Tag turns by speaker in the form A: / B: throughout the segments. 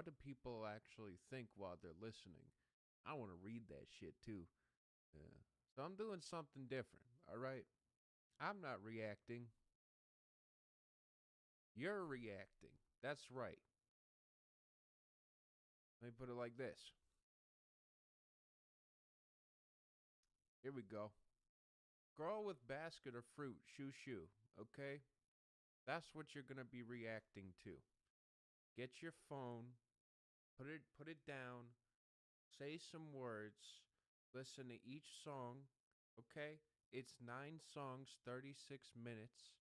A: what do people actually think while they're listening? I want to read that shit too. Yeah. So I'm doing something different, all right? I'm not reacting. You're reacting. That's right. Let me put it like this. Here we go. Girl with basket of fruit, Xiu Xiu, okay? That's what you're going to be reacting to. Get your phone, put it down, say some words, listen to each song, okay? It's 9 songs, 36 minutes,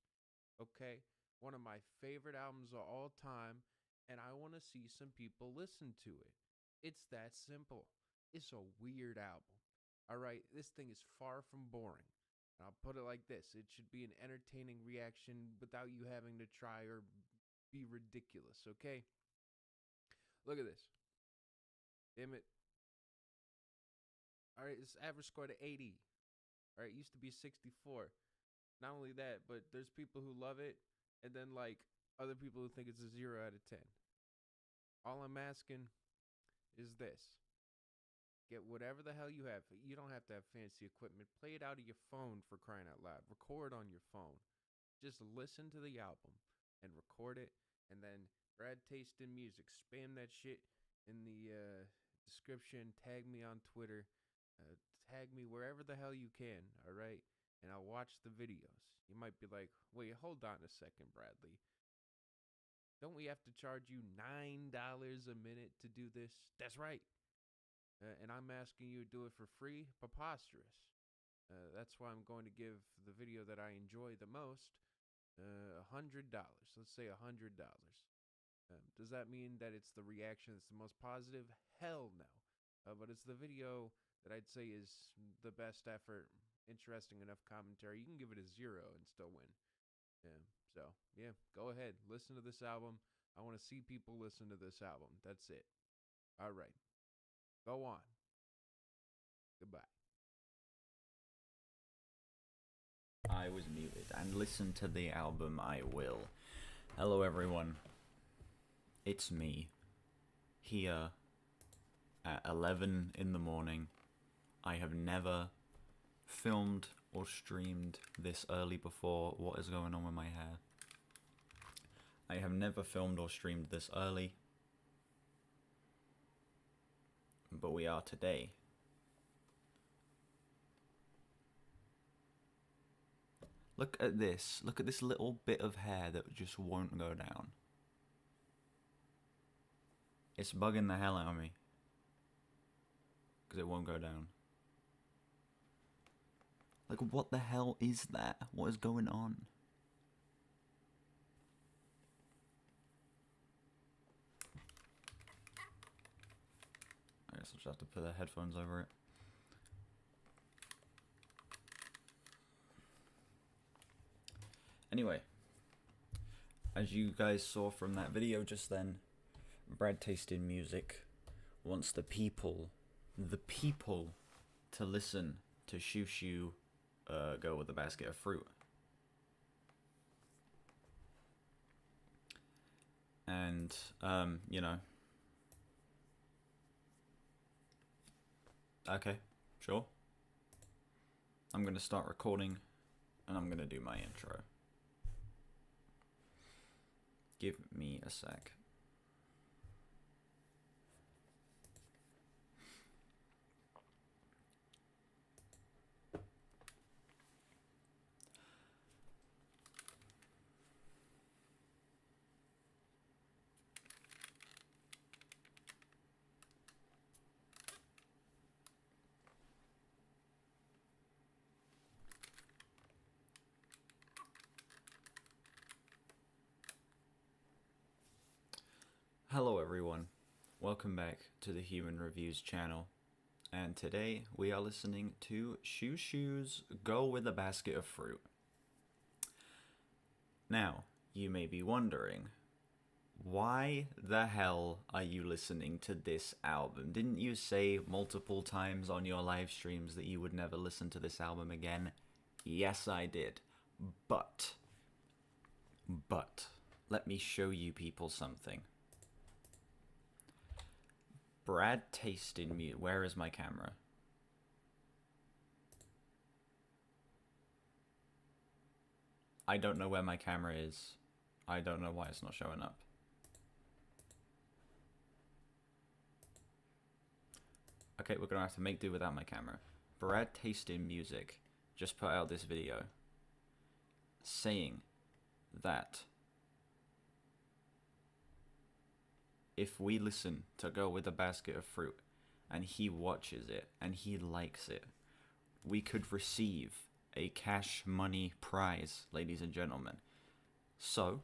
A: okay? One of my favorite albums of all time, and I want to see some people listen to it. It's that simple. It's a weird album. All right, this thing is far from boring. And I'll put it like this: it should be an entertaining reaction without you having to try or be ridiculous, okay? Look at this. Damn it. All right, it's average score to 80. All right, it used to be 64. Not only that, but there's people who love it, and then like other people who think it's a 0 out of 10. All I'm asking is this: get whatever the hell you have. You don't have to have fancy equipment. Play it out of your phone, for crying out loud. Record on your phone. Just listen to the album and record it, and then Brad Taste in Music. Spam that shit in the description. Tag me on Twitter. Uh, Tag me wherever the hell you can, all right? And I'll watch the videos. You might be like, wait, hold on a second, Bradley. Don't we have to charge you $9 a minute to do this? That's right. And I'm asking you to do it for free? Preposterous. That's why I'm going to give the video that I enjoy the most $100. Let's say $100. Does that mean that it's the reaction that's the most positive? Hell no. But it's the video that I'd say is the best effort, interesting enough commentary. You can give it a 0 and still win. Yeah. So, yeah, go ahead. Listen to this album. I want to see people listen to this album. That's it. All right. Go on. Goodbye.
B: I was muted, and listen to the album I will. Hello everyone, it's me, here at 11 in the morning. I have never filmed or streamed this early before. What is going on with my hair? I have never filmed or streamed this early, but we are today. Look at this little bit of hair that just won't go down. It's bugging the hell out of me, because it won't go down. Like, what the hell is that? What is going on? I guess I'll just have to put the headphones over it. Anyway, as you guys saw from that video just then, Brad Taste in Music wants the people to listen to Xiu Xiu go with a basket of fruit. And, you know, okay, sure. I'm going to start recording, and I'm going to do my intro. Give me a sec. Hello everyone, welcome back to the Human Reviews channel, and today we are listening to Xiu Xiu's Go With a Basket of Fruit. Now, you may be wondering, why the hell are you listening to this album? Didn't you say multiple times on your live streams that you would never listen to this album again? Yes, I did, but, let me show you people something. Brad taste in mute. Where is my camera? I don't know where my camera is. I don't know why it's not showing up. Okay, we're gonna have to make do without my camera. Brad Taste in Music just put out this video saying that if we listen to Girl with a Basket of Fruit and he watches it and he likes it, we could receive a cash money prize, ladies and gentlemen. So,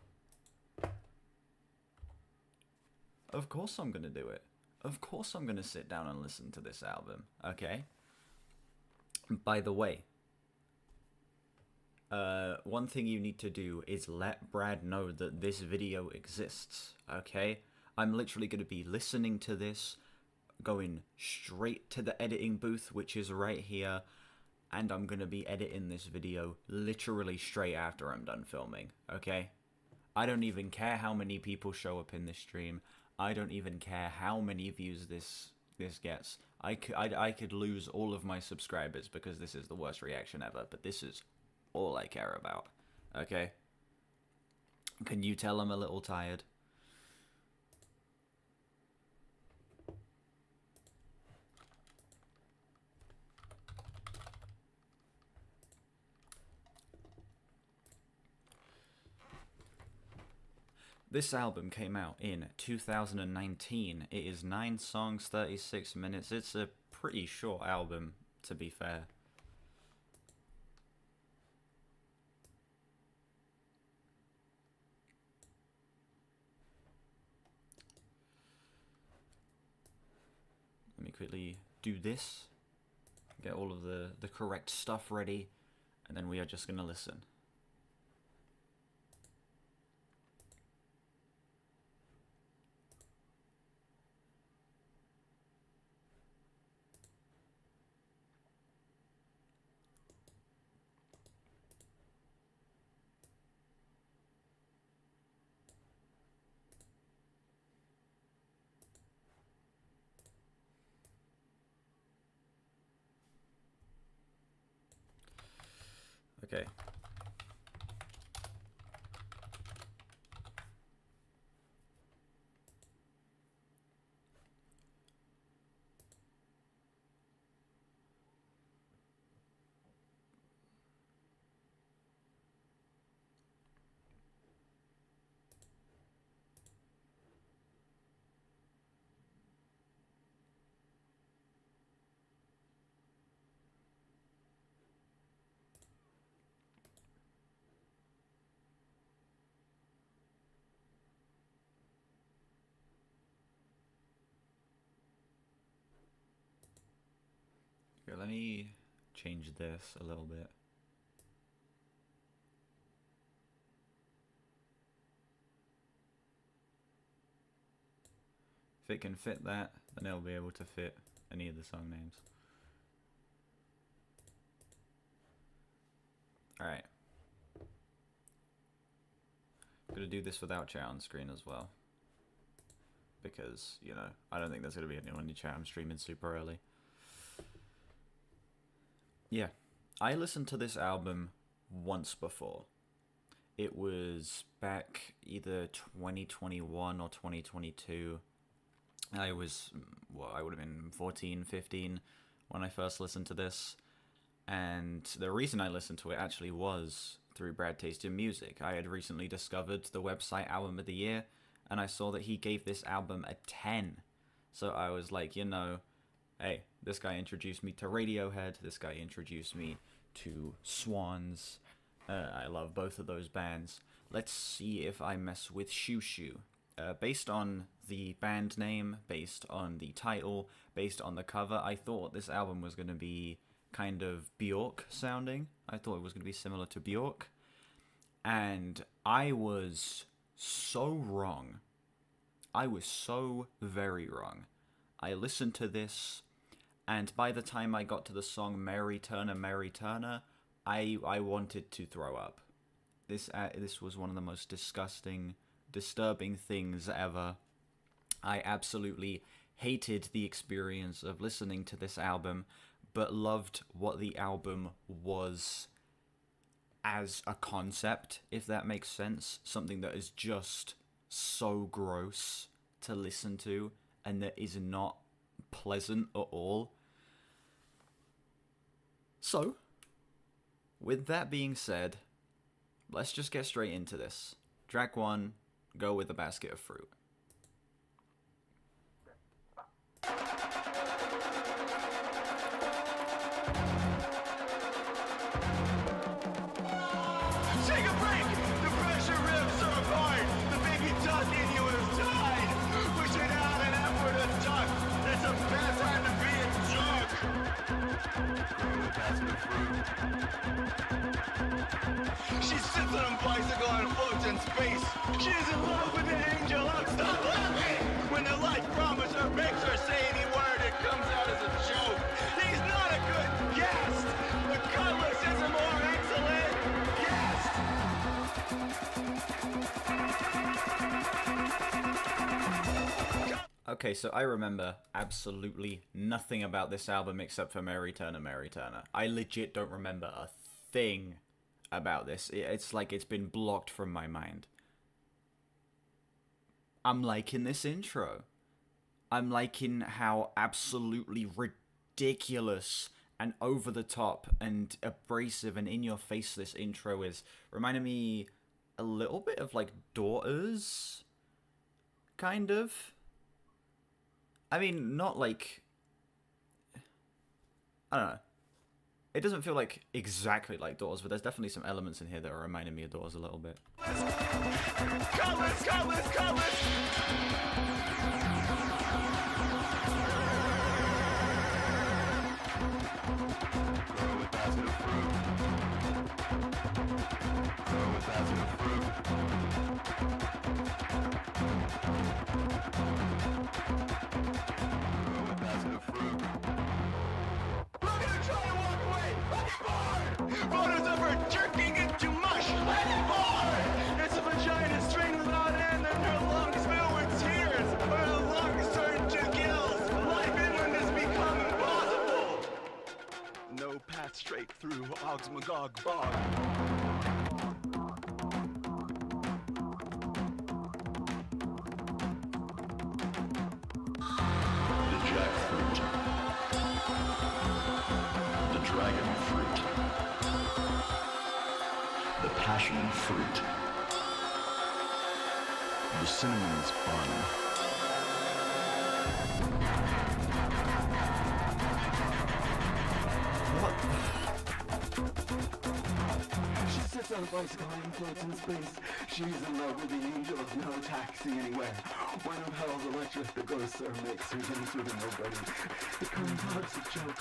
B: of course I'm gonna do it. Of course I'm gonna sit down and listen to this album, okay? By the way, one thing you need to do is let Brad know that this video exists, okay? I'm literally gonna be listening to this, going straight to the editing booth, which is right here, and I'm gonna be editing this video literally straight after I'm done filming, okay? I don't even care how many people show up in this stream. I don't even care how many views this gets. I could lose all of my subscribers because this is the worst reaction ever, but this is all I care about, okay? Can you tell I'm a little tired? This album came out in 2019. It is 9 songs, 36 minutes. It's a pretty short album, to be fair. Let me quickly do this, get all of the correct stuff ready, and then we are just going to listen. Okay. Here, let me change this a little bit. If it can fit that, then it'll be able to fit any of the song names. Alright. I'm gonna do this without chat on screen as well. Because, you know, I don't think there's gonna be anyone in chat. I'm streaming super early. Yeah. I listened to this album once before. It was back either 2021 or 2022. I was, well, I would have been 14, 15 when I first listened to this. And the reason I listened to it actually was through Brad Taste in Music. I had recently discovered the website Album of the Year, and I saw that he gave this album a 10. So I was like, you know, hey, this guy introduced me to Radiohead, this guy introduced me to Swans. I love both of those bands. Let's see if I mess with Xiu Xiu. Based on the band name, based on the title, based on the cover, I thought this album was going to be kind of Bjork sounding. I thought it was going to be similar to Bjork. And I was so wrong. I was so very wrong. I listened to this, and by the time I got to the song Mary Turner, I wanted to throw up. This was one of the most disturbing things ever. I absolutely hated the experience of listening to this album, but loved what the album was as a concept, if that makes sense. Something that is just so gross to listen to and that is not pleasant at all. So, with that being said, let's just get straight into this. Track 1, Go With a Basket of Fruit.
C: Take a break! The pressure rips are apart! The baby duck in you is tied! Pushing out an effort to duck! It's a bad time to be a jock! She sits on a bicycle and floats in space! She's in love with the angel! Stop laughing! When the light promiser makes her say any word, it comes out as a joke! He's not a good guest! The cutlass is a more excellent guest!
B: Okay, so I remember absolutely nothing about this album except for Mary Turner, Mary Turner. I legit don't remember a thing about this. It's like it's been blocked from my mind. I'm liking this intro. I'm liking how absolutely ridiculous and over the top and abrasive and in your face this intro is. Reminded me a little bit of like Daughters, kind of. I mean, not like, I don't know. It doesn't feel like exactly like Daughters, but there's definitely some elements in here that are reminding me of Daughters a little bit.
C: Cutlass, cutlass, cutlass! Go with basket of fruit. Go with basket of fruit. Go with basket of fruit. I'm gonna try to walk away! Let it board! Photos of her jerking into mush! Let it board! It's a vagina string without end and her lungs fill with tears! Her lungs turn to gills! Life inland has become impossible! No path straight through Og's Magog Bog. The jackfruit. The dragon fruit. The passion fruit. The cinnamon's bun. She sits on a bicycle and floats in space. She's in love with the angel of no taxi anywhere. When of hell's electric, the ghosts are mixed. Who dance with a nobody? It comes out as a joke.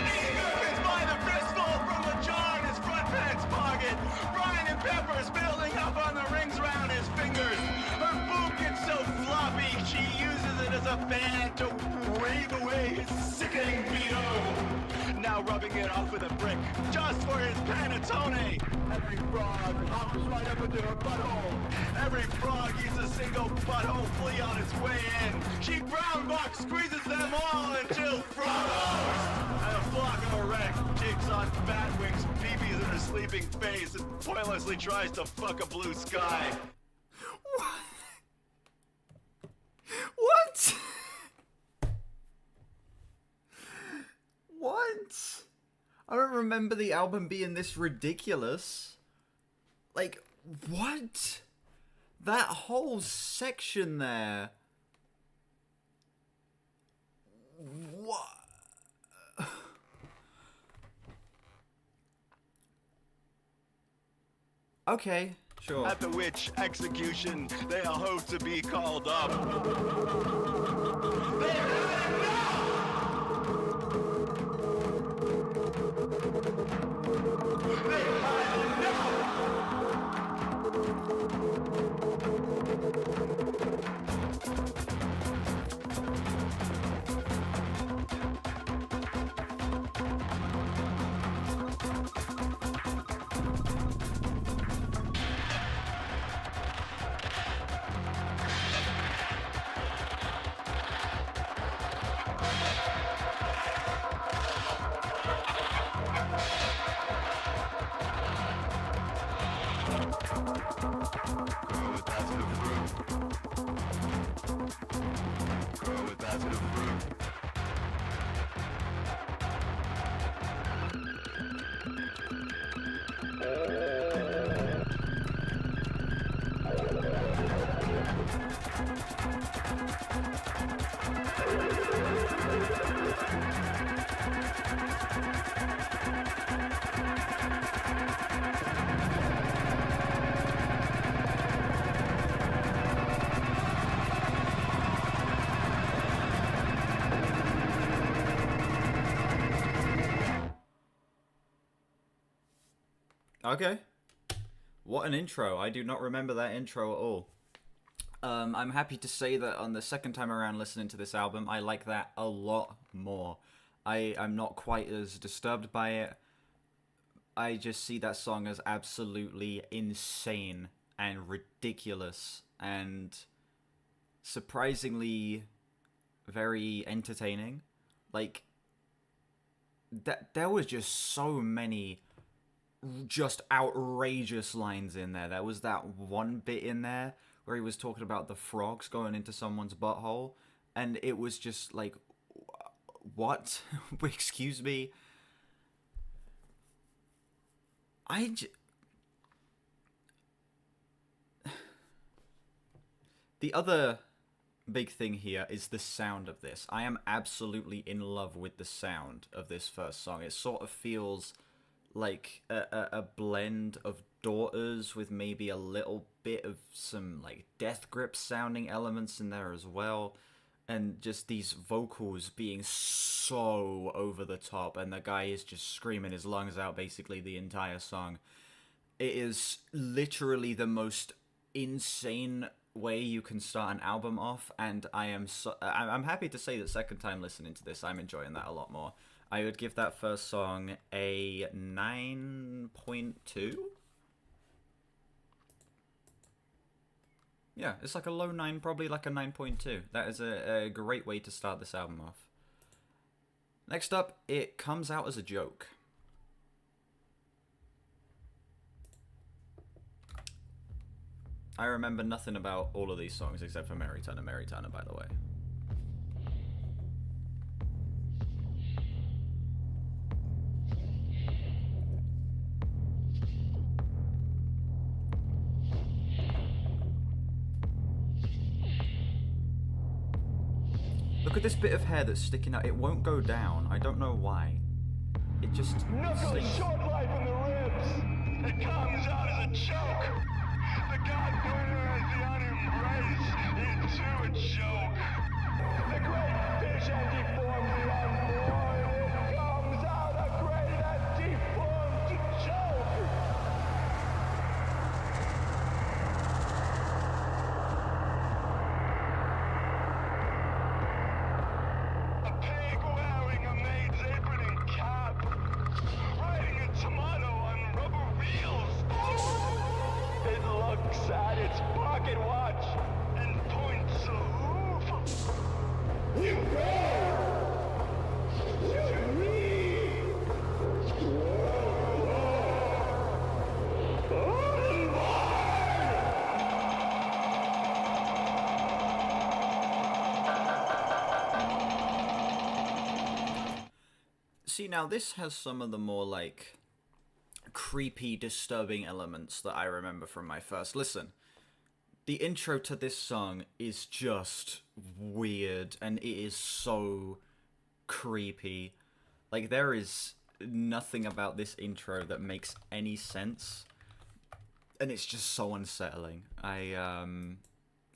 C: He opens by the pistol from the jar in his front pants pocket. Brian and Pepper's building up on the rings around his fingers. Her boob gets so floppy, she uses it as a fan to wave away his sickening veto. Now rubbing it off with a brick, just for his panettone. Every frog hops right up into her butthole. Every frog eats a single butthole flea on its way in. She brown box squeezes them all until froggles. And a flock of erect jigs on bat wings, peepees in her sleeping face, and pointlessly tries to fuck a blue sky.
B: What? What? I don't remember the album being this ridiculous. Like, what? That whole section there. What? Okay, sure.
C: At the witch execution, they all hope to be called up. They had enough! They had enough!
B: Okay. What an intro. I do not remember that intro at all. I'm happy to say that on the second time around listening to this album, I like that a lot more. I'm not quite as disturbed by it. I just see that song as absolutely insane and ridiculous and surprisingly very entertaining. Like, there was just so many just outrageous lines in there. There was that one bit in there where he was talking about the frogs going into someone's butthole, and it was just like, what? Excuse me? The other big thing here is the sound of this. I am absolutely in love with the sound of this first song. It sort of feels like a blend of Daughters with maybe a little bit of some like Death Grip sounding elements in there as well, and just these vocals being so over the top, and the guy is just screaming his lungs out basically the entire song. It is literally the most insane way you can start an album off, and I'm happy to say that second time listening to this, I'm enjoying that a lot more. I would give that first song a 9.2. Yeah, it's like a low 9, probably like a 9.2. That is a great way to start this album off. Next up, It Comes Out As a Joke. I remember nothing about all of these songs except for Mary Turner, by the way. Look at this bit of hair that's sticking out. It won't go down. I don't know why. It just
D: Knuckle short life in the ribs. It comes out as a choke. The god burner as the unembrace into a joke. The great fish and deformed the unborn. It comes out a great and deformed joke. A pig wearing a maid's apron and cap, riding a tomato on rubber wheels. It looks at its pocket watch and points a hoof. You bear! You need!
B: See, now this has some of the more, like, creepy, disturbing elements that I remember from my first listen. The intro to this song is just weird, and it is so creepy. Like, there is nothing about this intro that makes any sense, and it's just so unsettling. I'm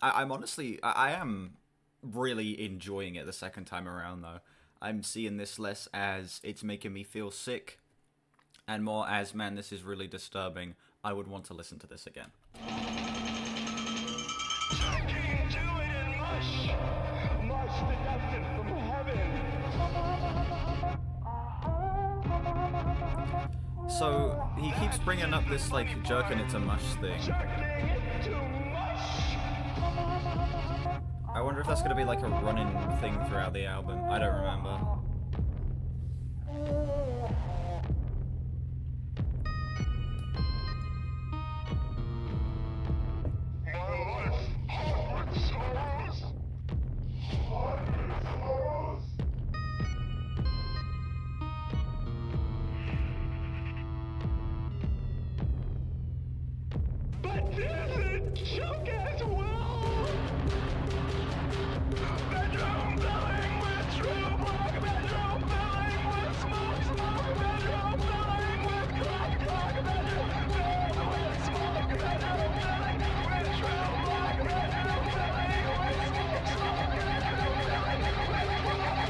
B: honestly, I am really enjoying it the second time around, though. I'm seeing this less as it's making me feel sick, and more as, man, this is really disturbing. I would want to listen to this again.
D: Turkey to it in mush. Mush the destined from heaven.
B: So, he keeps bringing up this, like, jerking it to mush thing.
D: Jerking it to mush.
B: I wonder if that's going to be, like, a running thing throughout the album. I don't remember.
D: My life, hot with sorrows. Hot with is a joke as well. Bedroom filling with true block. Bedroom filling with smoke, smoke. Bedroom filling with crack, crack. Bedroom filled with smoke. Bedroom filling with true block. Bedroom filling with smoke, smoke. Bedroom filling with crack.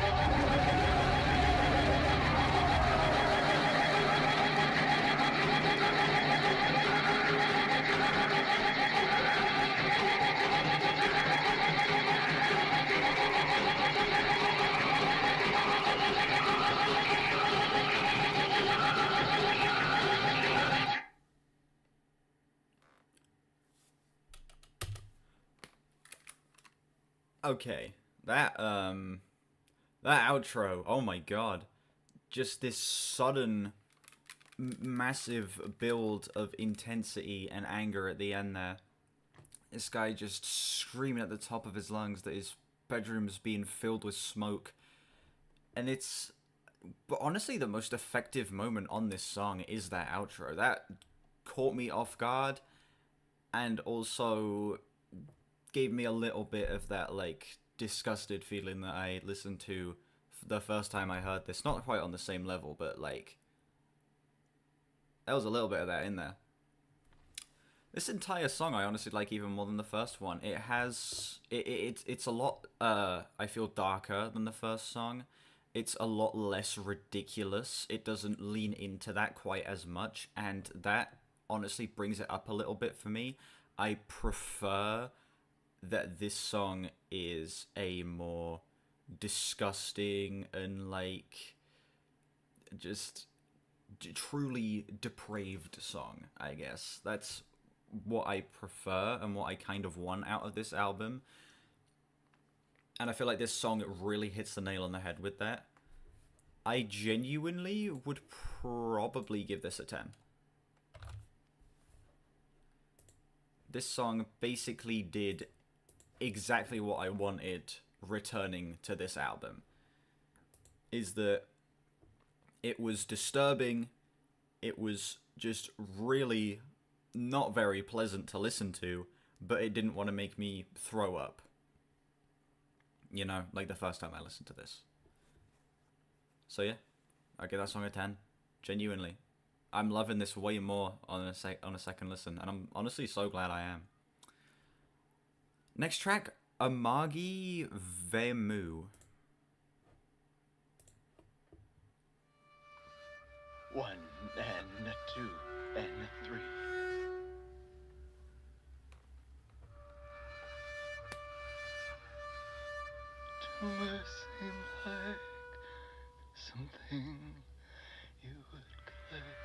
B: Okay, that outro, oh my god. Just this sudden massive build of intensity and anger at the end there. This guy just screaming at the top of his lungs that his bedroom's being filled with smoke. And it's, but honestly, the most effective moment on this song is that outro. That caught me off guard and also gave me a little bit of that, like, disgusted feeling that I listened to the first time I heard this. Not quite on the same level, but, like, there was a little bit of that in there. This entire song I honestly like even more than the first one. It has, it's a lot, I feel, darker than the first song. It's a lot less ridiculous. It doesn't lean into that quite as much, and that honestly brings it up a little bit for me. I prefer that this song is a more disgusting and, like, just truly depraved song, I guess. That's what I prefer and what I kind of want out of this album. And I feel like this song really hits the nail on the head with that. I genuinely would probably give this a 10. This song basically did exactly what I wanted returning to this album. Is that it was disturbing, it was just really not very pleasant to listen to, but it didn't want to make me throw up. You know, like the first time I listened to this. So yeah, I give that song a 10. Genuinely. I'm loving this way more on a second listen, and I'm honestly so glad I am. Next track, Amagi Vemu.
D: 1 and 2 and 3. To me seem like something you would collect,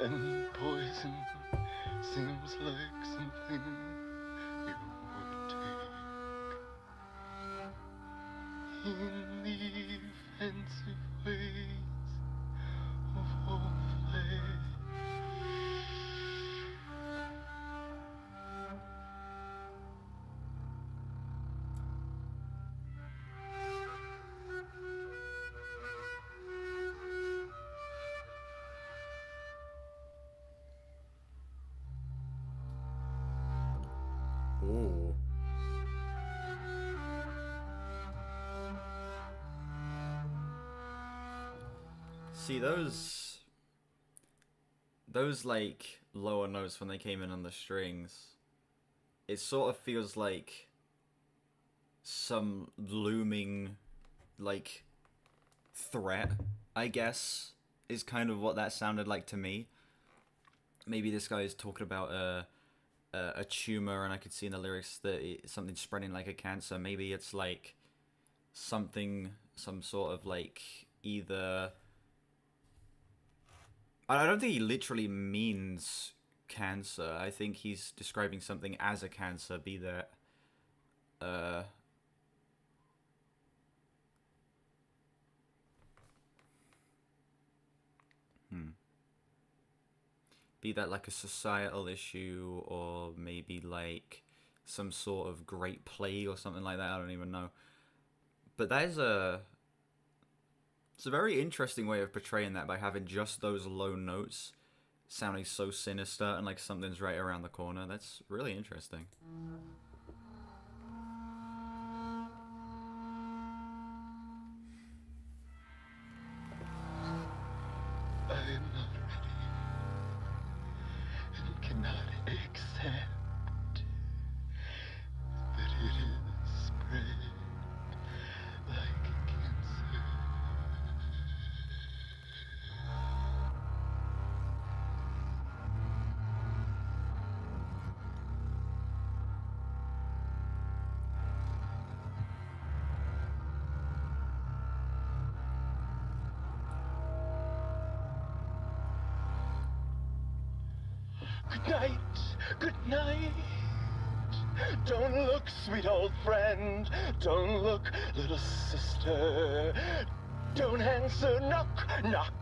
D: and poison seems like something you would take. In the offensive ways of all flesh.
B: Ooh. See, those like lower notes when they came in on the strings, it sort of feels like some looming, like, threat, I guess, is kind of what that sounded like to me. Maybe this guy is talking about a tumor, and I could see in the lyrics that something's spreading like a cancer. Maybe it's like something, some sort of, like, either, I don't think he literally means cancer. I think he's describing something as a cancer, be that be that like a societal issue, or maybe like some sort of great plague or something like that. I don't even know. But that is it's a very interesting way of portraying that, by having just those low notes sounding so sinister and like something's right around the corner. That's really interesting.
C: I am not ready and cannot accept that it is spread like cancer. Good night, good night. Don't look, sweet old friend. Don't look, little sister. Don't answer, knock, knock,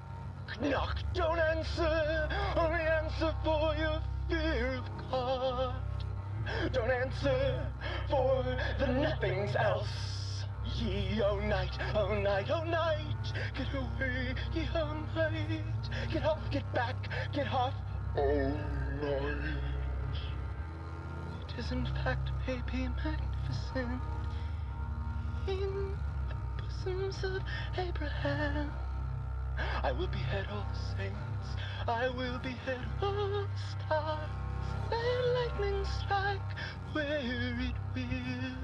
C: knock. Don't answer, only answer for your fear of God. Don't answer for the nothings else. Ye, oh night, oh night, oh night. Get away, ye, oh night. Get off, get back, get off. Oh night. It is in fact maybe magnificent in the bosoms of Abraham. I will behead all the saints. I will behead all the stars. Let lightning strike where it will.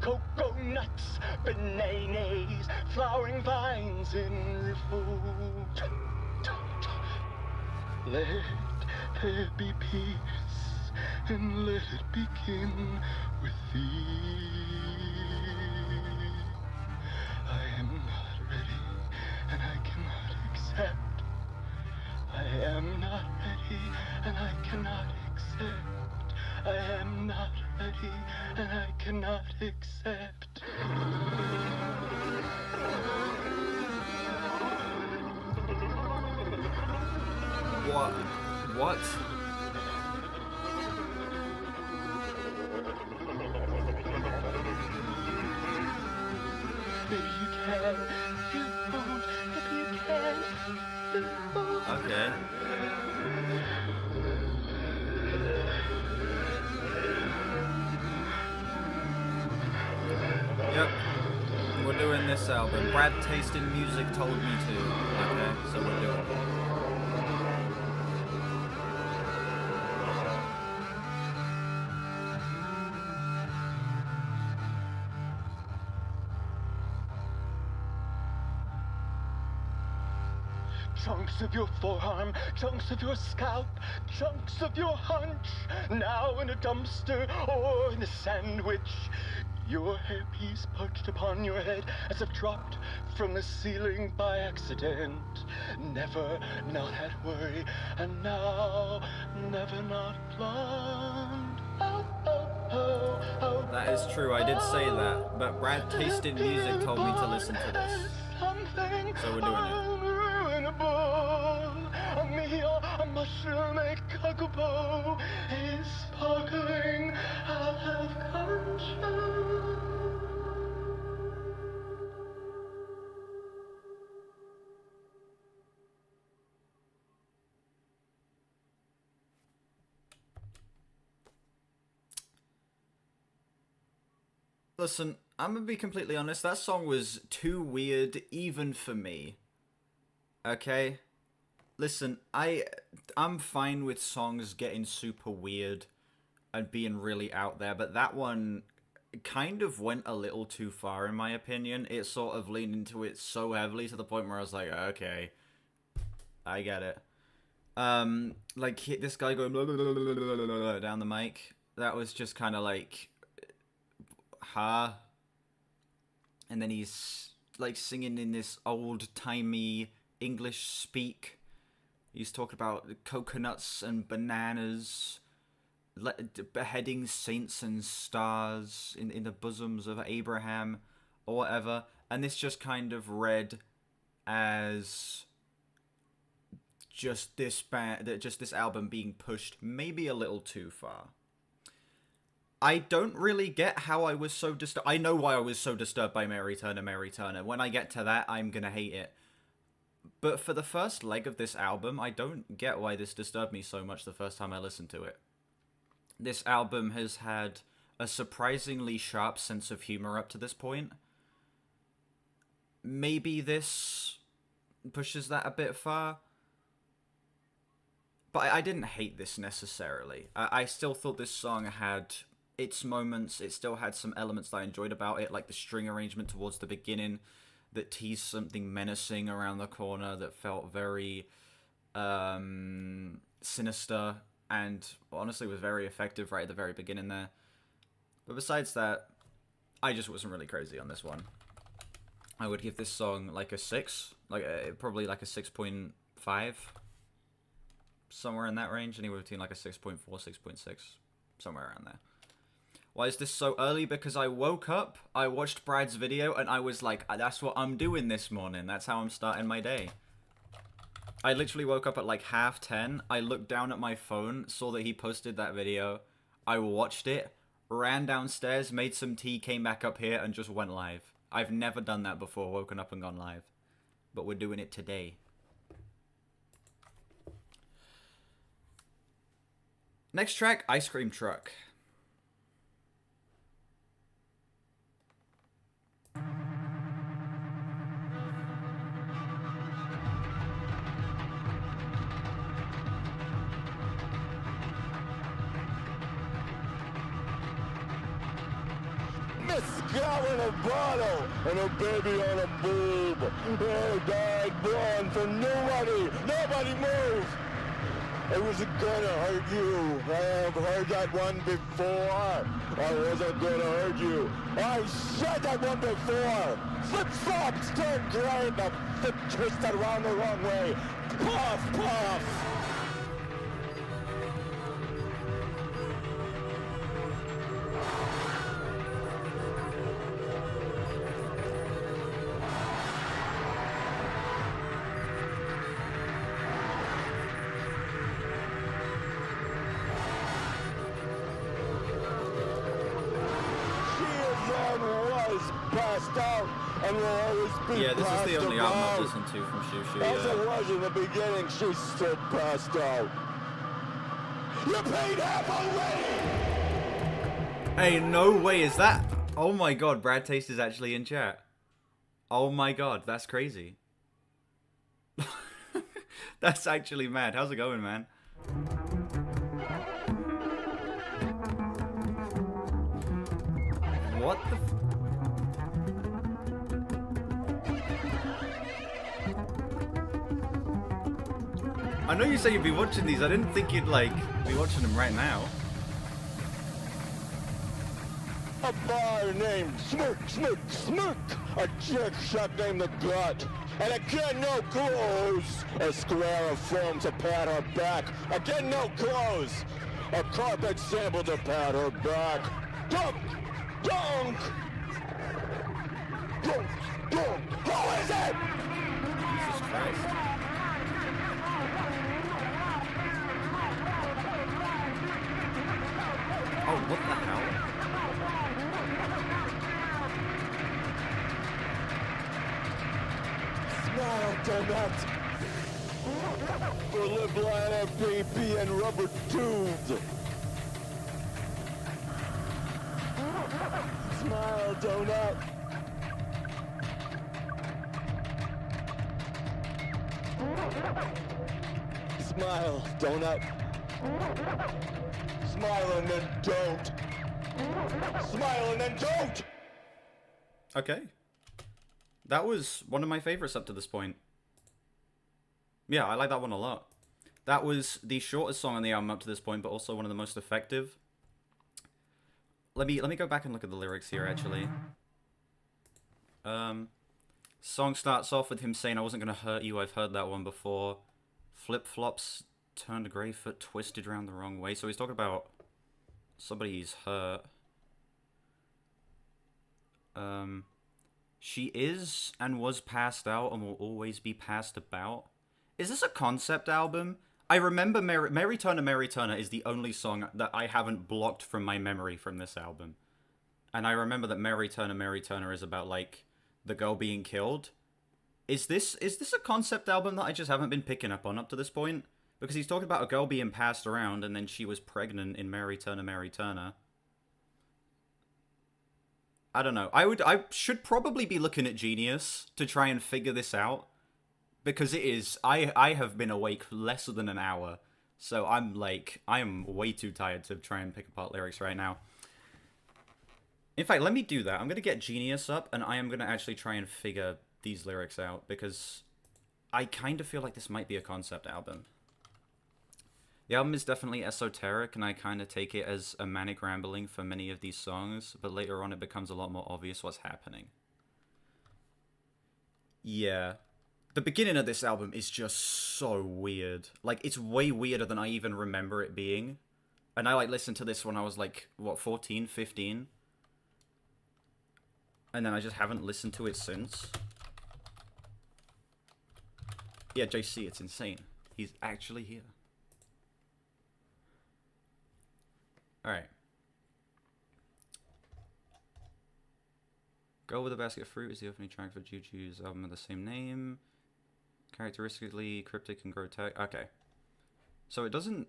C: Coconuts, bananas, flowering vines in revolt. Let there be peace, and let it begin with thee. I am not ready, and I cannot accept. I am not ready, and I cannot accept. I am not ready, and I cannot accept.
B: What? What?
C: Maybe you can, you won't, maybe you can, you won't.
B: Okay. Yep. We're doing this album. Brad Tasted Music told me to. Okay, so we're doing it.
C: Chunks of your forearm, chunks of your scalp, chunks of your hunch, now in a dumpster or in a sandwich. Your hairpiece perched upon your head as if dropped from the ceiling by accident. Never not had worry, and now never not blonde. Oh, oh, oh, oh.
B: That is true, I did say that, but Brad Tasted Music told me to listen to this. So we're doing it.
C: A meal, a mushroom, a cockabo is sparkling out of control.
B: Listen, I'm gonna be completely honest, that song was too weird even for me. Okay? Listen, I'm fine with songs getting super weird and being really out there, but that one kind of went a little too far in my opinion. It sort of leaned into it so heavily to the point where I was like, okay, I get it. Like this guy going blah, blah, blah, blah, blah, blah, down the mic, that was just kind of like, huh? And then he's like singing in this old-timey English speak. He's talking about coconuts and bananas, beheading saints and stars in the bosoms of Abraham, or whatever. And this just kind of read as just this album being pushed maybe a little too far. I don't really get how I was so disturbed. I know why I was so disturbed by Mary Turner, Mary Turner. When I get to that, I'm gonna hate it. But for the first leg of this album, I don't get why this disturbed me so much the first time I listened to it. This album has had a surprisingly sharp sense of humor up to this point. Maybe this pushes that a bit far. But I didn't hate this necessarily. I still thought this song had its moments. It still had some elements that I enjoyed about it, like the string arrangement towards the beginning that teased something menacing around the corner that felt very sinister and honestly was very effective right at the very beginning there. But besides that, I just wasn't really crazy on this one. I would give this song like a 6, probably like a 6.5, somewhere in that range, anywhere between like a 6.4, 6.6, somewhere around there. Why is this so early? Because I woke up, I watched Brad's video, and I was like, that's what I'm doing this morning. That's how I'm starting my day. I literally woke up at like 10:30. I looked down at my phone, saw that he posted that video. I watched it, ran downstairs, made some tea, came back up here, and just went live. I've never done that before, woken up and gone live. But we're doing it today. Next track, Ice Cream Truck.
D: Cow in a bottle and a baby on a boob. Oh, died born for nobody. Nobody move. I wasn't gonna hurt you. I have heard that one before. I wasn't gonna hurt you. I said that one before. Flip-flops turn gray and the foot twisted around the wrong way. Puff, puff.
B: Yeah, this is the only album I've listened to from Xiu Xiu.
D: As it was in the beginning, she's still passed out. You paid half already!
B: Hey, no way, is that... Oh my god, Brad Taste is actually in chat. Oh my god, that's crazy. That's actually mad. How's it going, man? What the... I know you say you'd be watching these. I didn't think you'd, like, be watching them right now.
D: A bar named Smirk, Smirk, Smirk. A jerk shot named The Gut. And again, no clothes. A square of foam to pat her back. Again, no clothes. A carpet sample to pat her back. Dunk! Dunk! Dunk! Dunk! Who is it?
B: Jesus Christ. Oh, what the hell?
D: Smile, donut. For lip liner, baby, and rubber tubes. Smile, donut. Smile, donut. Smile and then don't. Smile and then don't!
B: Okay. That was one of my favorites up to this point. Yeah, I like that one a lot. That was the shortest song on the album up to this point, but also one of the most effective. Let me go back and look at the lyrics here, actually. Song starts off with him saying, I wasn't gonna hurt you, I've heard that one before. Flip-flops turned grey, foot twisted around the wrong way. So he's talking about somebody he's hurt. She is and was passed out and will always be passed about. Is this a concept album? I remember Mary Turner is the only song that I haven't blocked from my memory from this album. And I remember that Mary Turner is about, like, the girl being killed. Is this a concept album that I just haven't been picking up on up to this point? Because he's talking about a girl being passed around and then she was pregnant in Mary Turner, Mary Turner. I don't know. I should probably be looking at Genius to try and figure this out. Because it is, I have been awake for less than an hour. So I am way too tired to try and pick apart lyrics right now. In fact, let me do that. I'm going to get Genius up and I am going to actually try and figure these lyrics out. Because I kind of feel like this might be a concept album. The album is definitely esoteric, and I kind of take it as a manic rambling for many of these songs, but later on it becomes a lot more obvious what's happening. Yeah. The beginning of this album is just so weird. Like, it's way weirder than I even remember it being. And I, like, listened to this when I was, like, what, 14, 15? And then I just haven't listened to it since. Yeah, JC, it's insane. He's actually here. Alright. Girl with a Basket of Fruit is the opening track for Xiu Xiu's album of the same name. Characteristically cryptic and grotesque. Okay. So it doesn't...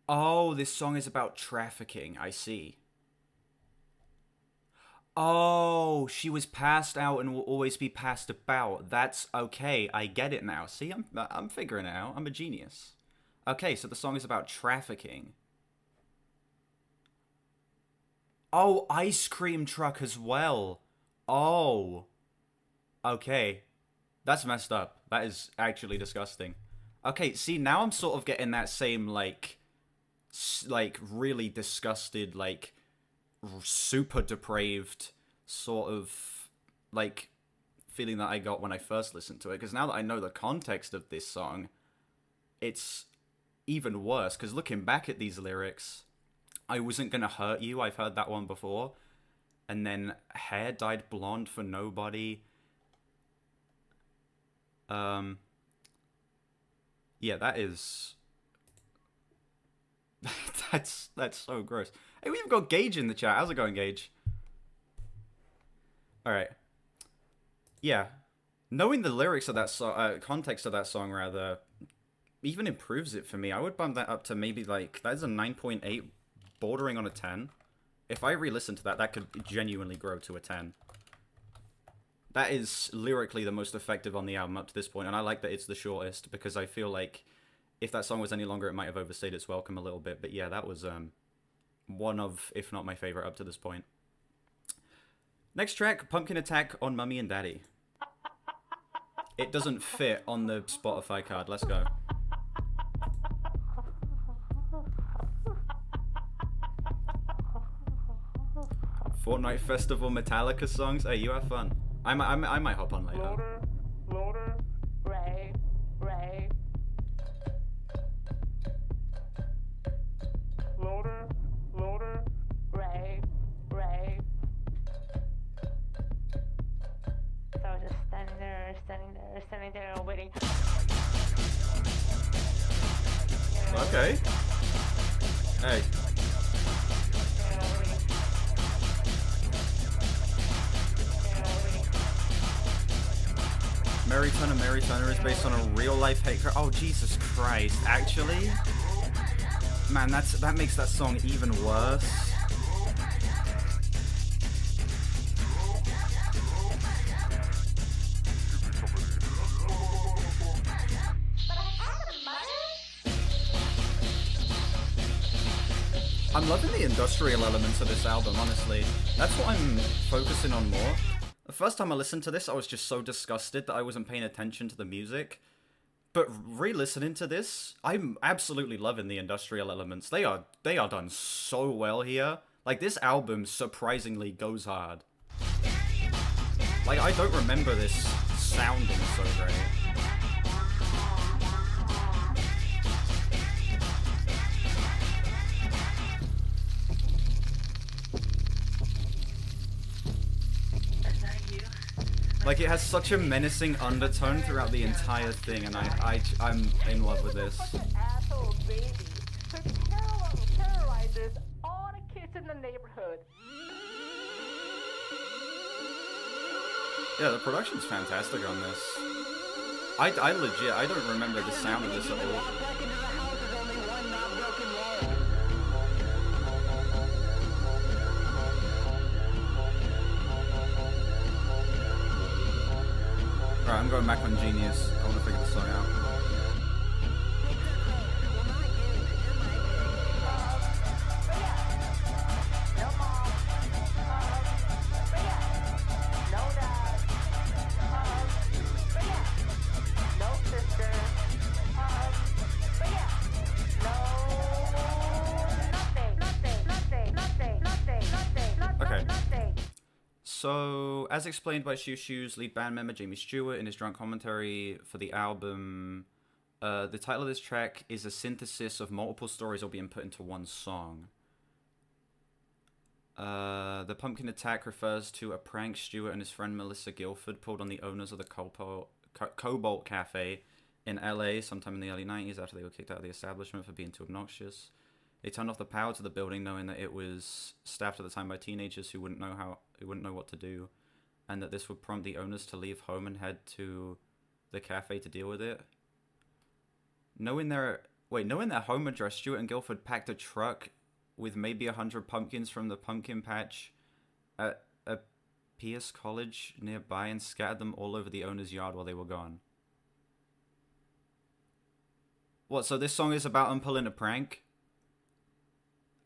B: Oh, this song is about trafficking. I see. Oh, she was passed out and will always be passed about. That's okay. I get it now. See, I'm figuring it out. I'm a genius. Okay, so the song is about trafficking. Oh, ice cream truck as well. Oh. Okay. That's messed up. That is actually disgusting. Okay, see, now I'm sort of getting that same, like really disgusted, like, super depraved sort of, like, feeling that I got when I first listened to it. Because now that I know the context of this song, it's even worse. Because looking back at these lyrics, I wasn't gonna hurt you. I've heard that one before. And then hair dyed blonde for nobody. Yeah, that is... that's so gross. Hey, we've got Gage in the chat. How's it going, Gage? Alright. Yeah. Knowing the lyrics of that song, context of that song, rather, even improves it for me. I would bump that up to maybe, like, that is a 9.8, bordering on a 10. If I re-listen to that, that could genuinely grow to a 10. That is lyrically the most effective on the album up to this point, and I like that it's the shortest, because I feel like if that song was any longer, it might have overstayed its welcome a little bit. But yeah, that was one of, if not my favorite up to this point. Next track, Pumpkin Attack on Mummy and Daddy. It doesn't fit on the Spotify card. Let's go. Fortnite Festival Metallica songs. Hey, you have fun. I might hop on later.
E: Loader, Ray. Loader, Ray. So I was just standing there, waiting.
B: Okay. Hey. Mary Turner is based on a real-life hate crime. Oh, Jesus Christ. Actually? Man, that makes that song even worse. I'm loving the industrial elements of this album, honestly. That's what I'm focusing on more. The first time I listened to this, I was just so disgusted that I wasn't paying attention to the music. But re-listening to this, I'm absolutely loving the industrial elements. They are done so well here. Like, this album surprisingly goes hard. Like, I don't remember this sounding so great. Like, it has such a menacing undertone throughout the entire thing, and I'm in love with this.
E: Such an asshole baby. Her terrorizes all the kids in the neighborhood.
B: Yeah, the production's fantastic on this. I legit, I don't remember the sound of this at all. Alright, I'm going back on Genius. I want to figure the song out. So, as explained by Xiu Xiu's lead band member Jamie Stewart in his drunk commentary for the album, the title of this track is a synthesis of multiple stories all being put into one song. The Pumpkin Attack refers to a prank Stewart and his friend Melissa Guilford pulled on the owners of the Cobalt Cafe in LA sometime in the early 90s after they were kicked out of the establishment for being too obnoxious. They turned off the power to the building knowing that it was staffed at the time by teenagers who wouldn't know what to do, and that this would prompt the owners to leave home and head to the cafe to deal with it. Knowing their home address, Stewart and Guilford packed a truck with maybe 100 pumpkins from the pumpkin patch at a Pierce College nearby and scattered them all over the owner's yard while they were gone. What, so this song is about them pulling a prank?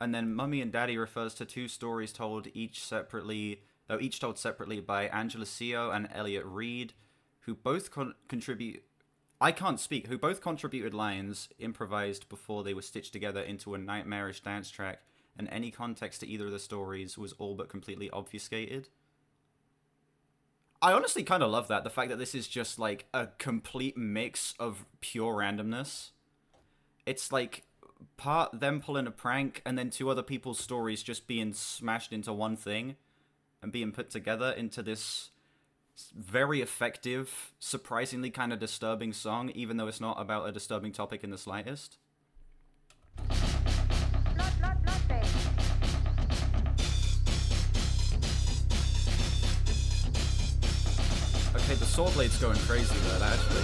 B: And then Mummy and Daddy refers to two stories told each told separately by Angela Seo and Elliot Reed, who both contributed lines improvised before they were stitched together into a nightmarish dance track, and any context to either of the stories was all but completely obfuscated. I honestly kind of love that, the fact that this is just like a complete mix of pure randomness. It's like part them pulling a prank and then two other people's stories just being smashed into one thing and being put together into this very effective, surprisingly kind of disturbing song, even though it's not about a disturbing topic in the slightest. Okay, the saw blade's going crazy there, actually.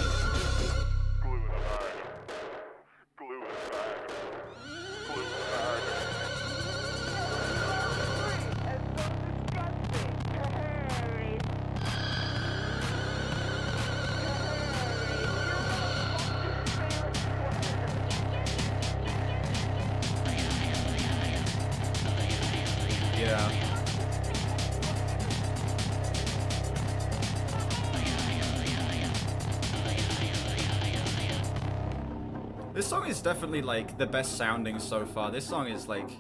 B: This song is definitely, like, the best sounding so far. This song is, like,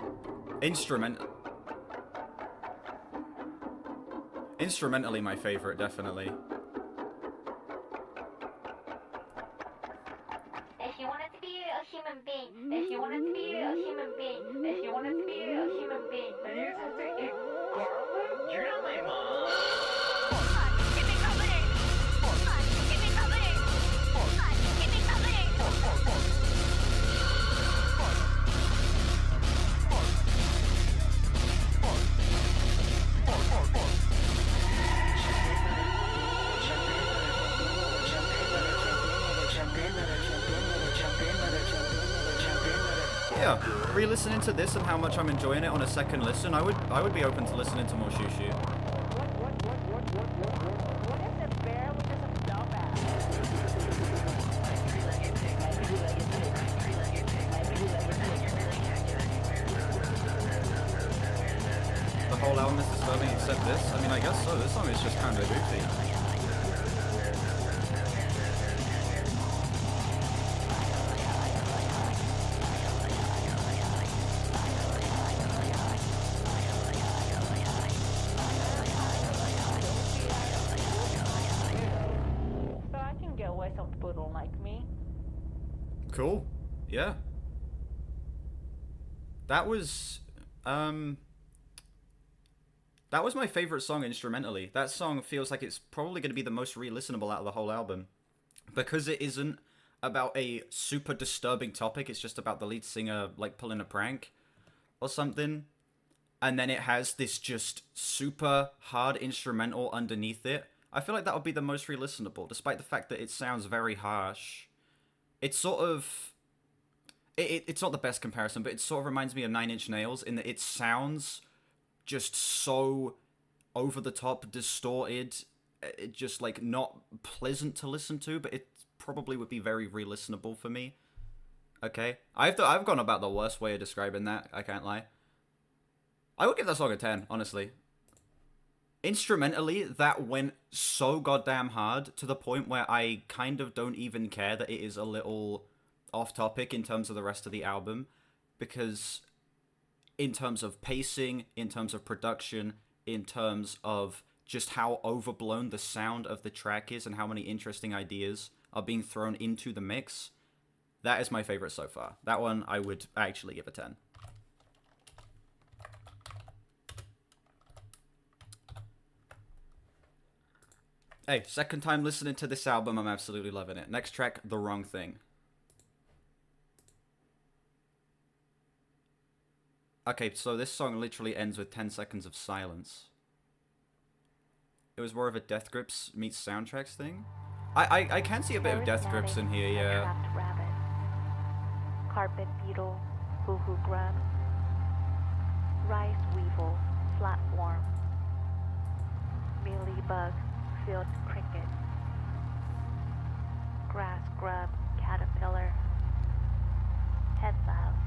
B: instrumentally my favorite, definitely.
E: If you wanted to be a human being, if you wanted to be a human being, if you wanted to be a human being, then you have to eat garlic. You're not my mom. Give me company. Give me company. Give me company.
B: Yeah, re-listening to this and how much I'm enjoying it on a second listen, I would be open to listening to more Xiu Xiu.
E: What is a bear with just a dumbass?
B: The whole album is disturbing except this? I mean, I guess so. This song is just kind of goofy. Cool. Yeah. That was my favorite song instrumentally. That song feels like it's probably going to be the most re-listenable out of the whole album. Because it isn't about a super disturbing topic, it's just about the lead singer, like, pulling a prank or something. and then it has this just super hard instrumental underneath it, I feel like that would be the most re-listenable, despite the fact that it sounds very harsh. It's sort of... It's not the best comparison, but it sort of reminds me of Nine Inch Nails in that it sounds just so over-the-top, distorted, just, like, not pleasant to listen to, but it probably would be very re-listenable for me. Okay? I've gone about the worst way of describing that, I can't lie. I would give that song a 10, honestly. Instrumentally, that went so goddamn hard to the point where I kind of don't even care that it is a little off-topic in terms of the rest of the album, because in terms of pacing, in terms of production, in terms of just how overblown the sound of the track is and how many interesting ideas are being thrown into the mix, that is my favorite so far. That one I would actually give a 10. Hey, second time listening to this album, I'm absolutely loving it. Next track, The Wrong Thing. Okay, so this song literally ends with 10 seconds of silence. It was more of a Death Grips meets soundtracks thing. I can see a bit of Death Grips in here, yeah.
F: Trapped rabbit, carpet beetle, hoo-hoo grub, rice weevil, flatworm, mealybug, field cricket, grass grub, caterpillar, headlouse,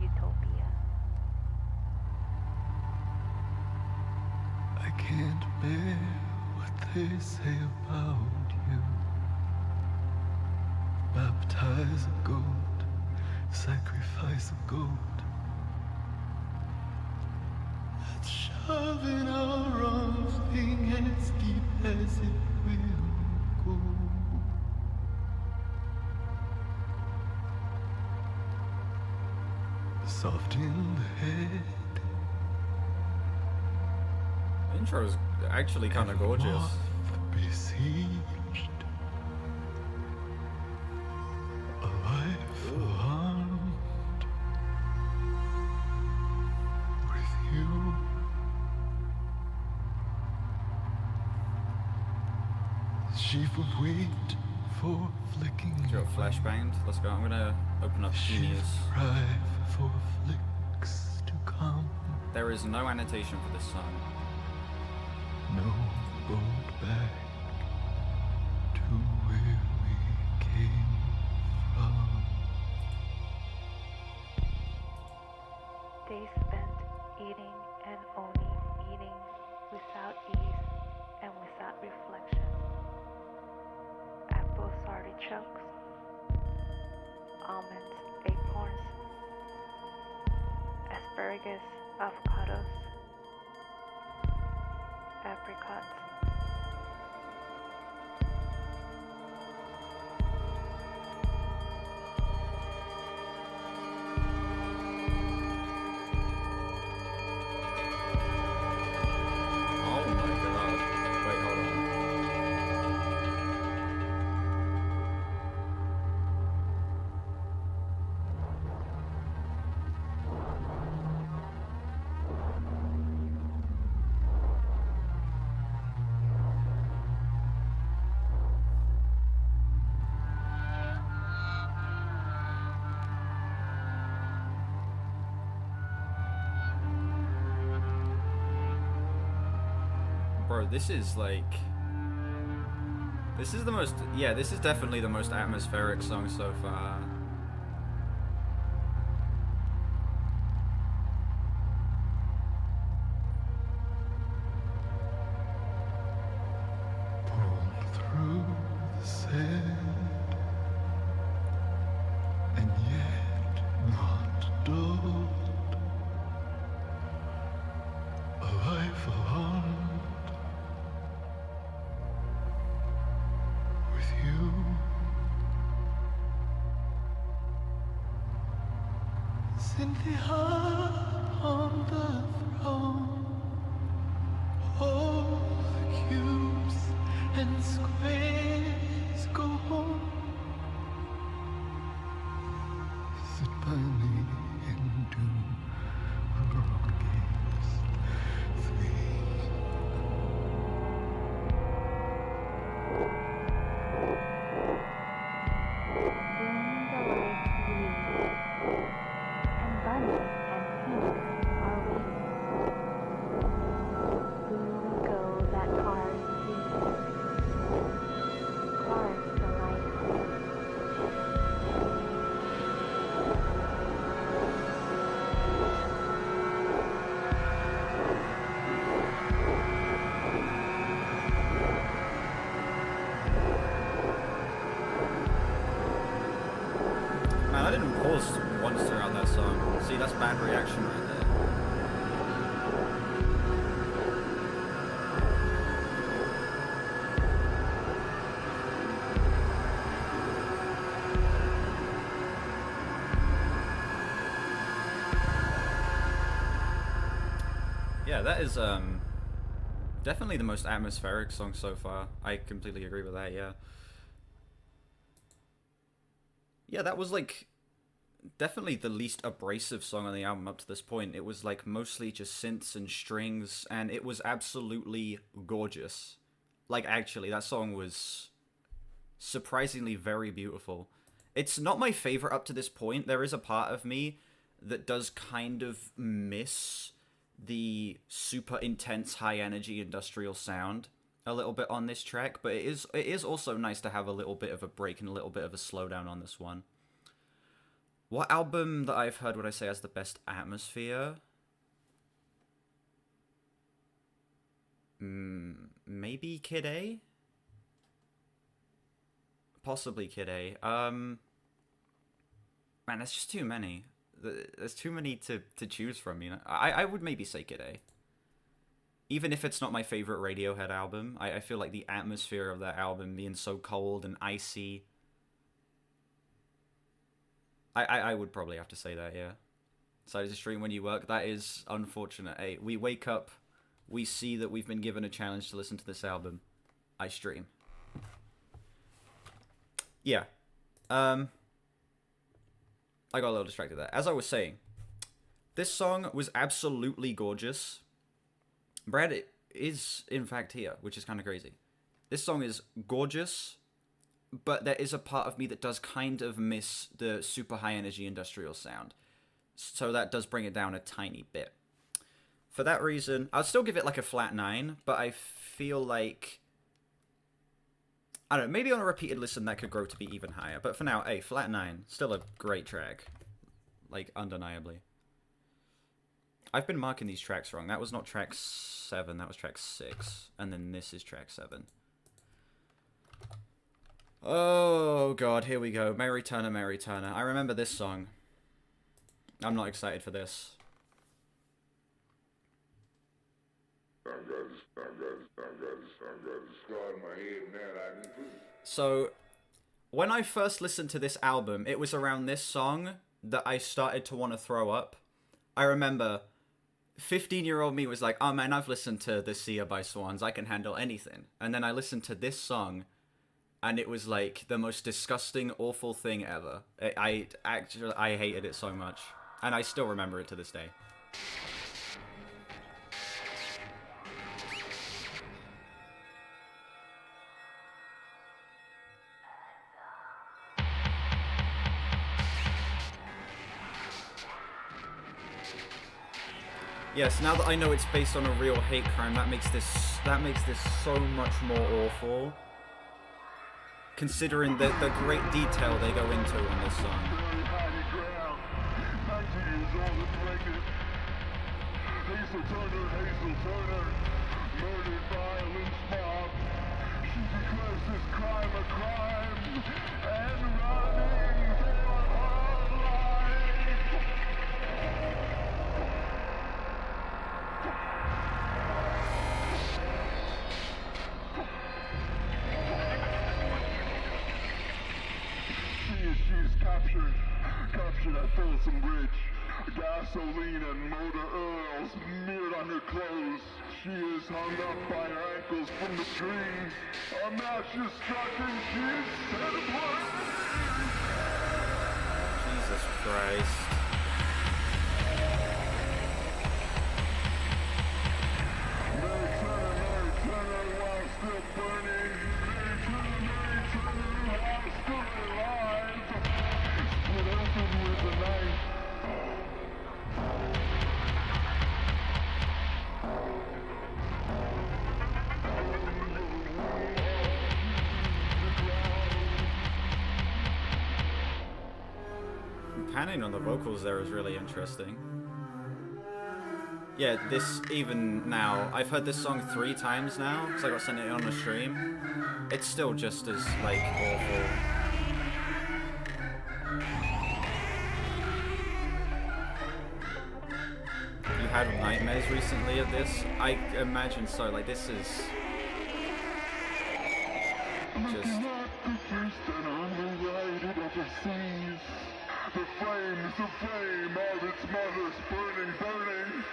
F: utopia.
C: I can't bear what they say about you. Baptize a goat, sacrifice a goat. Let's shove in our wrong thing as deep as it will go. Soft in the head.
B: Intro is actually kind of gorgeous.
C: Besieged, a life alarmed with you. She would wait for flicking.
B: Got flashbanged. Let's go. I'm gonna open up Genius.
C: Strive for flicks to come.
B: There is no annotation for this song.
C: No road back to where we came from.
F: Days spent eating and only eating without ease and without reflection. Apples, artichokes, almonds, acorns, asparagus, avocados, apricots.
B: Oh my god. Wait, hold on. Bro, this is like... This is the most... Yeah, this is definitely the most atmospheric song so far.
C: Pulled through the sand, and yet not dulled. A life alarmed with you. Cynthia on the throne. All the cubes and squares go home. Sit by me and do a wrong gaze.
B: that's bad reaction right there. Yeah, that is definitely the most atmospheric song so far. I completely agree with that, yeah. Yeah, that was like definitely the least abrasive song on the album up to this point. It was like mostly just synths and strings, and it was absolutely gorgeous. Like, actually, that song was surprisingly very beautiful. It's not my favorite up to this point. There is a part of me that does kind of miss the super intense, high energy industrial sound a little bit on this track, but it is also nice to have a little bit of a break and a little bit of a slowdown on this one. What album that I've heard would I say has the best atmosphere? Maybe Kid A? Possibly Kid A. Man, there's just too many. There's too many to choose from, you know? I would maybe say Kid A. Even if it's not my favorite Radiohead album, I feel like the atmosphere of that album being so cold and icy... I would probably have to say that, yeah. Decided to stream when you work. That is unfortunate. Hey, we wake up, we see that we've been given a challenge to listen to this album. I stream. Yeah. I got a little distracted there. As I was saying, this song was absolutely gorgeous. Brad is, in fact, here, which is kind of crazy. This song is gorgeous, but there is a part of me that does kind of miss the super high-energy industrial sound. So that does bring it down a tiny bit. For that reason, I'll still give it like a flat 9, but I feel like... I don't know, maybe on a repeated listen that could grow to be even higher. But for now, hey, flat 9. Still a great track. Like, undeniably. I've been marking these tracks wrong. That was not track 7, that was track 6. And then this is track 7. Oh, God, here we go. Mary Turner, Mary Turner. I remember this song. I'm not excited for this. So, when I first listened to this album, it was around this song that I started to want to throw up. I remember 15-year-old me was like, oh man, I've listened to The Sia by Swans, I can handle anything. And then I listened to this song, and it was like the most disgusting, awful thing ever. I hated it so much. And I still remember it to this day. Yes, now that I know it's based on a real hate crime, that makes this so much more awful. Considering the great detail they go into on this song.
D: Hazel Turner, murdered by a lynch mob. She declares this crime a crime and running for her life. She's captured at Folsom Bridge. Gasoline and motor oil smeared on her clothes. She is hung up by her ankles from the tree. A match is struck and she's set ablaze.
B: Jesus Christ.
D: Mary Turner, while still burning. Mary Turner, while still alive. Split open with a knife.
B: Panning on the vocals there is really interesting. Yeah, this, even now, I've heard this song 3 times now, because I got sent it on the stream. It's still just as, like, awful. had nightmares recently of this? I imagine so. Like, this is just...
C: The first and only light it ever sees. The flames of flame of its mother's burning, burning.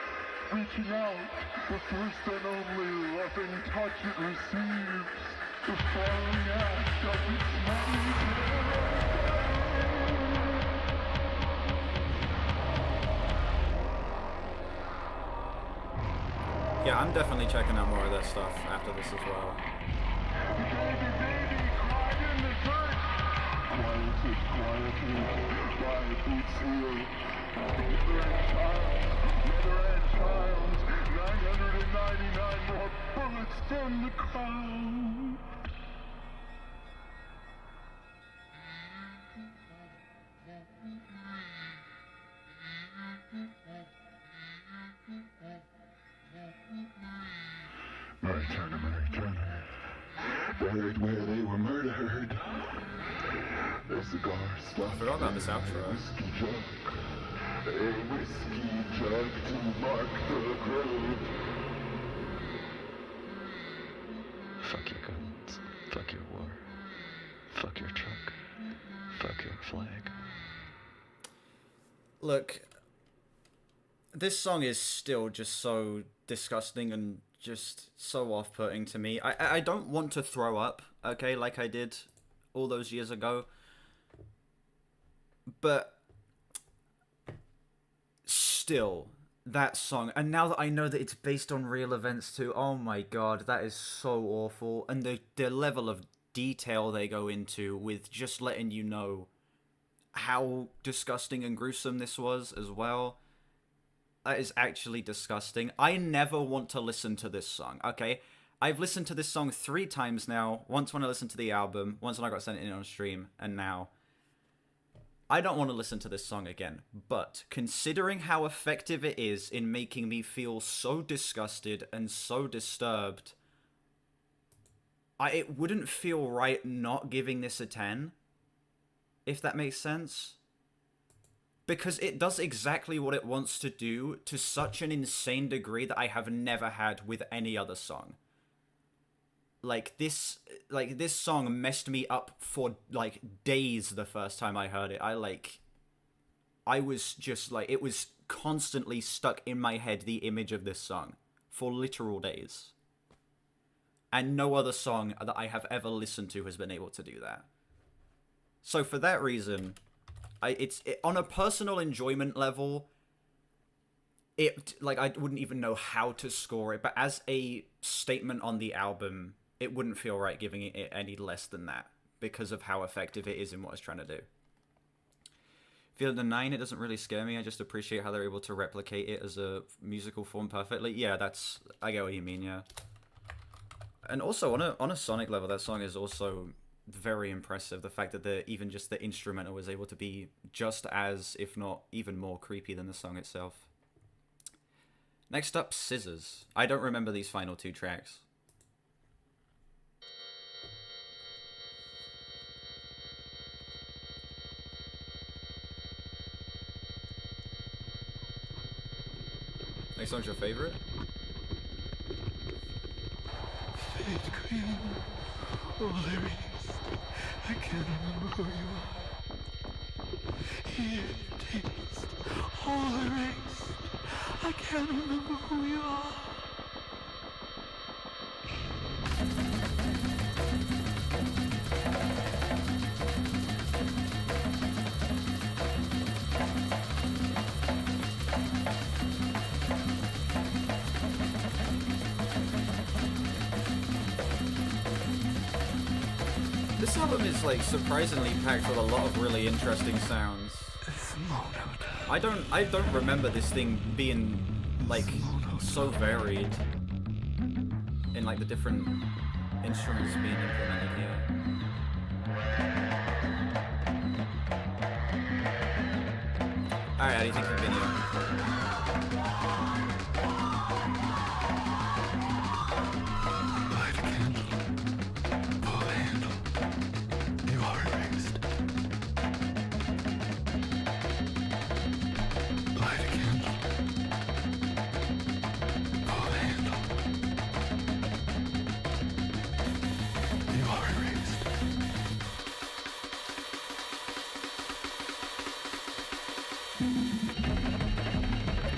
C: Reaching out, the first and only loving touch it receives. The falling ash of its mother's.
B: Yeah, I'm definitely checking out more of that stuff after this as well.
C: From the crowd. Mary Turner. Buried where they were murdered. Their cigar stuffed.
B: I forgot about this outro.
C: Whiskey jug. A whiskey jug to mark the grave. Fuck your guns. Fuck your war. Fuck your truck. Fuck your flag.
B: Look, this song is still just so disgusting and just so off-putting to me. I don't want to throw up, okay, like I did all those years ago. But still, that song, and now that I know that it's based on real events too, oh my god, that is so awful. And the level of detail they go into with just letting you know how disgusting and gruesome this was as well. That is actually disgusting. I never want to listen to this song, okay? I've listened to this song 3 times now. Once when I listened to the album, once when I got sent it in on stream, and now. I don't want to listen to this song again, but considering how effective it is in making me feel so disgusted and so disturbed, it wouldn't feel right not giving this a 10, if that makes sense. Because it does exactly what it wants to do to such an insane degree that I have never had with any other song. Like this song messed me up for like days the first time I heard it. I was just like, it was constantly stuck in my head, the image of this song, for literal days. And no other song that I have ever listened to has been able to do that. So for that reason, on a personal enjoyment level, I wouldn't even know how to score it, but as a statement on the album, it wouldn't feel right giving it any less than that, because of how effective it is in what it's trying to do. Feeling the 9, it doesn't really scare me, I just appreciate how they're able to replicate it as a musical form perfectly. Yeah, I get what you mean, yeah. And also, on a sonic level, that song is also very impressive. The fact that even just the instrumental was able to be just as, if not even more creepy than the song itself. Next up, Scissors. I don't remember these final 2 tracks. Next song's your favorite?
C: Fade green, all erased. I can't remember who you are. Here, taste, all erased. I can't remember who you are.
B: This album is like surprisingly packed with a lot of really interesting sounds. I don't remember this thing being like so varied in like the different instruments being implemented here. Alright, how do you think continue?
C: Light a candle. Pull a handle. You are erased. Light a candle.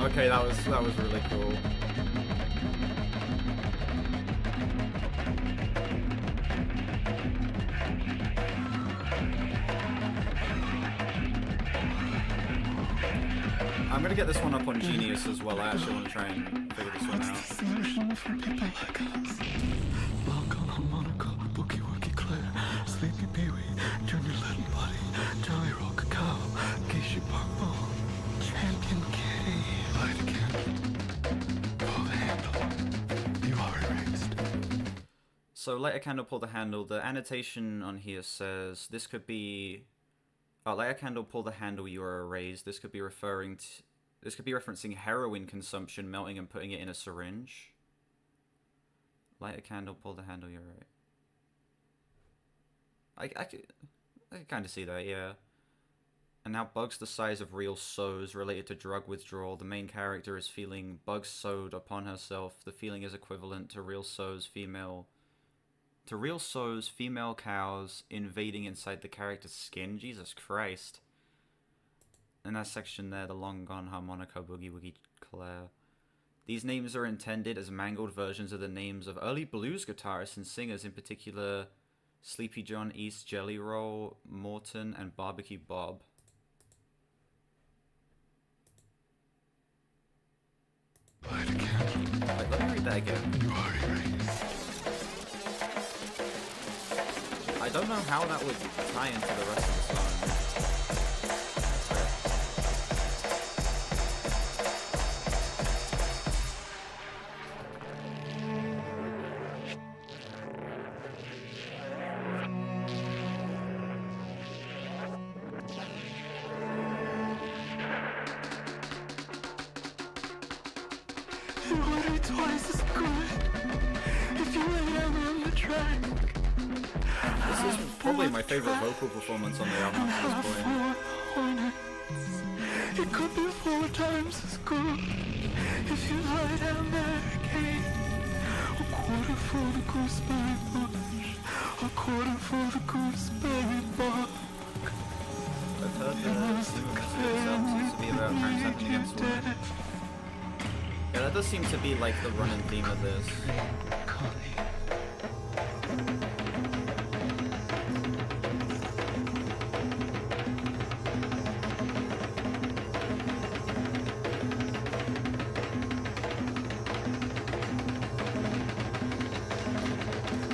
B: Okay, that was really cool. I'm gonna get this one up on Genius as well. I actually want to try and figure this one out.
C: Solution for people like us. Welcome, harmonica, bookie wookie Claire, sleepy peewee, junior little buddy, Johnny roll cacao, geisha purple, champion kitty, light a candle, pull the handle. You are erased.
B: So light a candle, pull the handle. The annotation on here says this could be. Light a candle, pull the handle, you are erased. This could be referencing heroin consumption, melting and putting it in a syringe. Light a candle, pull the handle, you're right. I could kind of see that, yeah. And now bugs the size of real sows related to drug withdrawal. The main character is feeling bugs sewed upon herself. The feeling is equivalent to real sows, female cows invading inside the character's skin. Jesus Christ. And that section there, the long gone harmonica, boogie woogie Claire. These names are intended as mangled versions of the names of early blues guitarists and singers, in particular Sleepy John East, Jelly Roll, Morton, and Barbecue Bob.
C: Light a candle.
B: Wait, let me read that again.
C: You are erased.
B: I don't know how that would tie into the rest of the song.
C: It would be twice as good if you lay down on the track.
B: This is probably my favorite vocal performance on the album up to this point.
C: Hornets. It could be 4 times as good if you lie down there again. A quarter for the gooseberry bush, a quarter for the gooseberry bug.
B: I've heard that the itself seems to be about crimes happening against women. Yeah, that does seem to be like the running theme of this.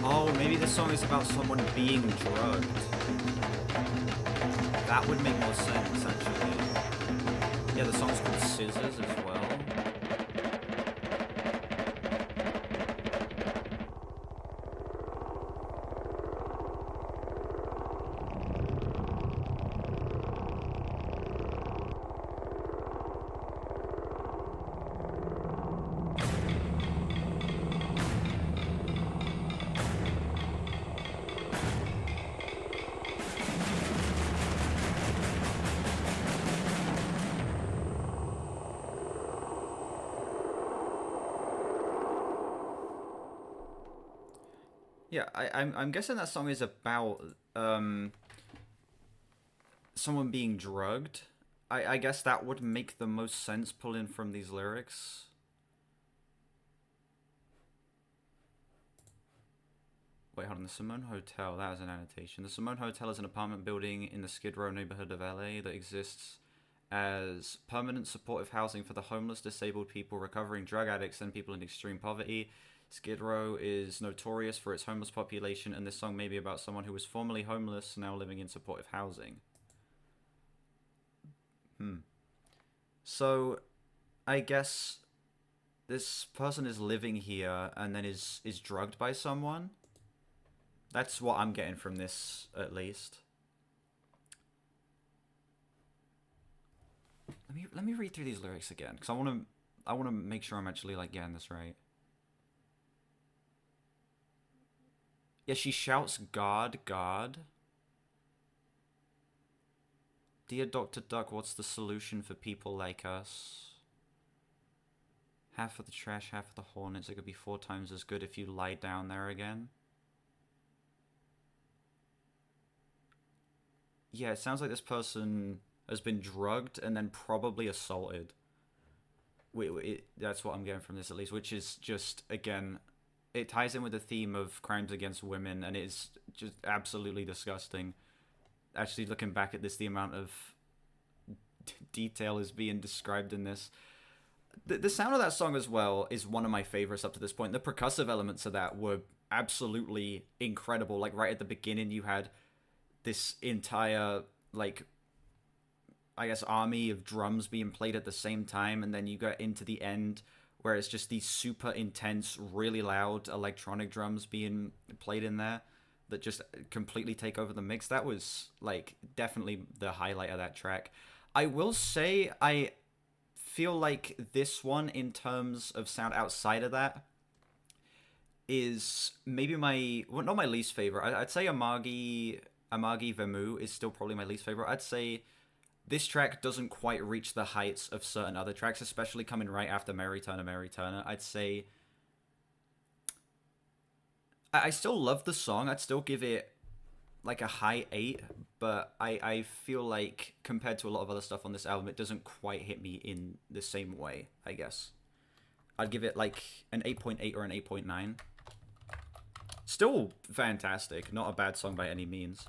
B: Oh, maybe this song is about someone being drugged. That would make more sense, actually. Yeah, the song's called Scissors as well. Yeah, I'm guessing that song is about someone being drugged. I guess that would make the most sense pulling from these lyrics. Wait, hold on. The Simone Hotel, that is an annotation. The Simone Hotel is an apartment building in the Skid Row neighborhood of LA that exists as permanent supportive housing for the homeless, disabled people, recovering drug addicts, and people in extreme poverty. Skid Row is notorious for its homeless population, and this song may be about someone who was formerly homeless, now living in supportive housing. So, I guess this person is living here and then is drugged by someone. That's what I'm getting from this, at least. Let me read through these lyrics again, because I want to make sure I'm actually like getting this right. Yeah, she shouts, God, God. Dear Dr. Duck, what's the solution for people like us? Half of the trash, half of the hornets. It could be 4 times as good if you lie down there again. Yeah, it sounds like this person has been drugged and then probably assaulted. that's what I'm getting from this, at least, which is just, again, it ties in with the theme of crimes against women, and it's just absolutely disgusting. Actually, looking back at this, the amount of detail is being described in this. The sound of that song as well is one of my favorites up to this point. The percussive elements of that were absolutely incredible. Like, right at the beginning, you had this entire, like, I guess, army of drums being played at the same time, and then you get into the end where it's just these super intense, really loud electronic drums being played in there that just completely take over the mix. That was, like, definitely the highlight of that track. I will say, I feel like this one, in terms of sound outside of that, is maybe my, well, not my least favorite. I'd say Amagi Vemu is still probably my least favorite. I'd say this track doesn't quite reach the heights of certain other tracks, especially coming right after Mary Turner. I'd say I still love the song. I'd still give it like a high 8, but I feel like compared to a lot of other stuff on this album, it doesn't quite hit me in the same way, I guess. I'd give it like an 8.8 or an 8.9. Still fantastic. Not a bad song by any means.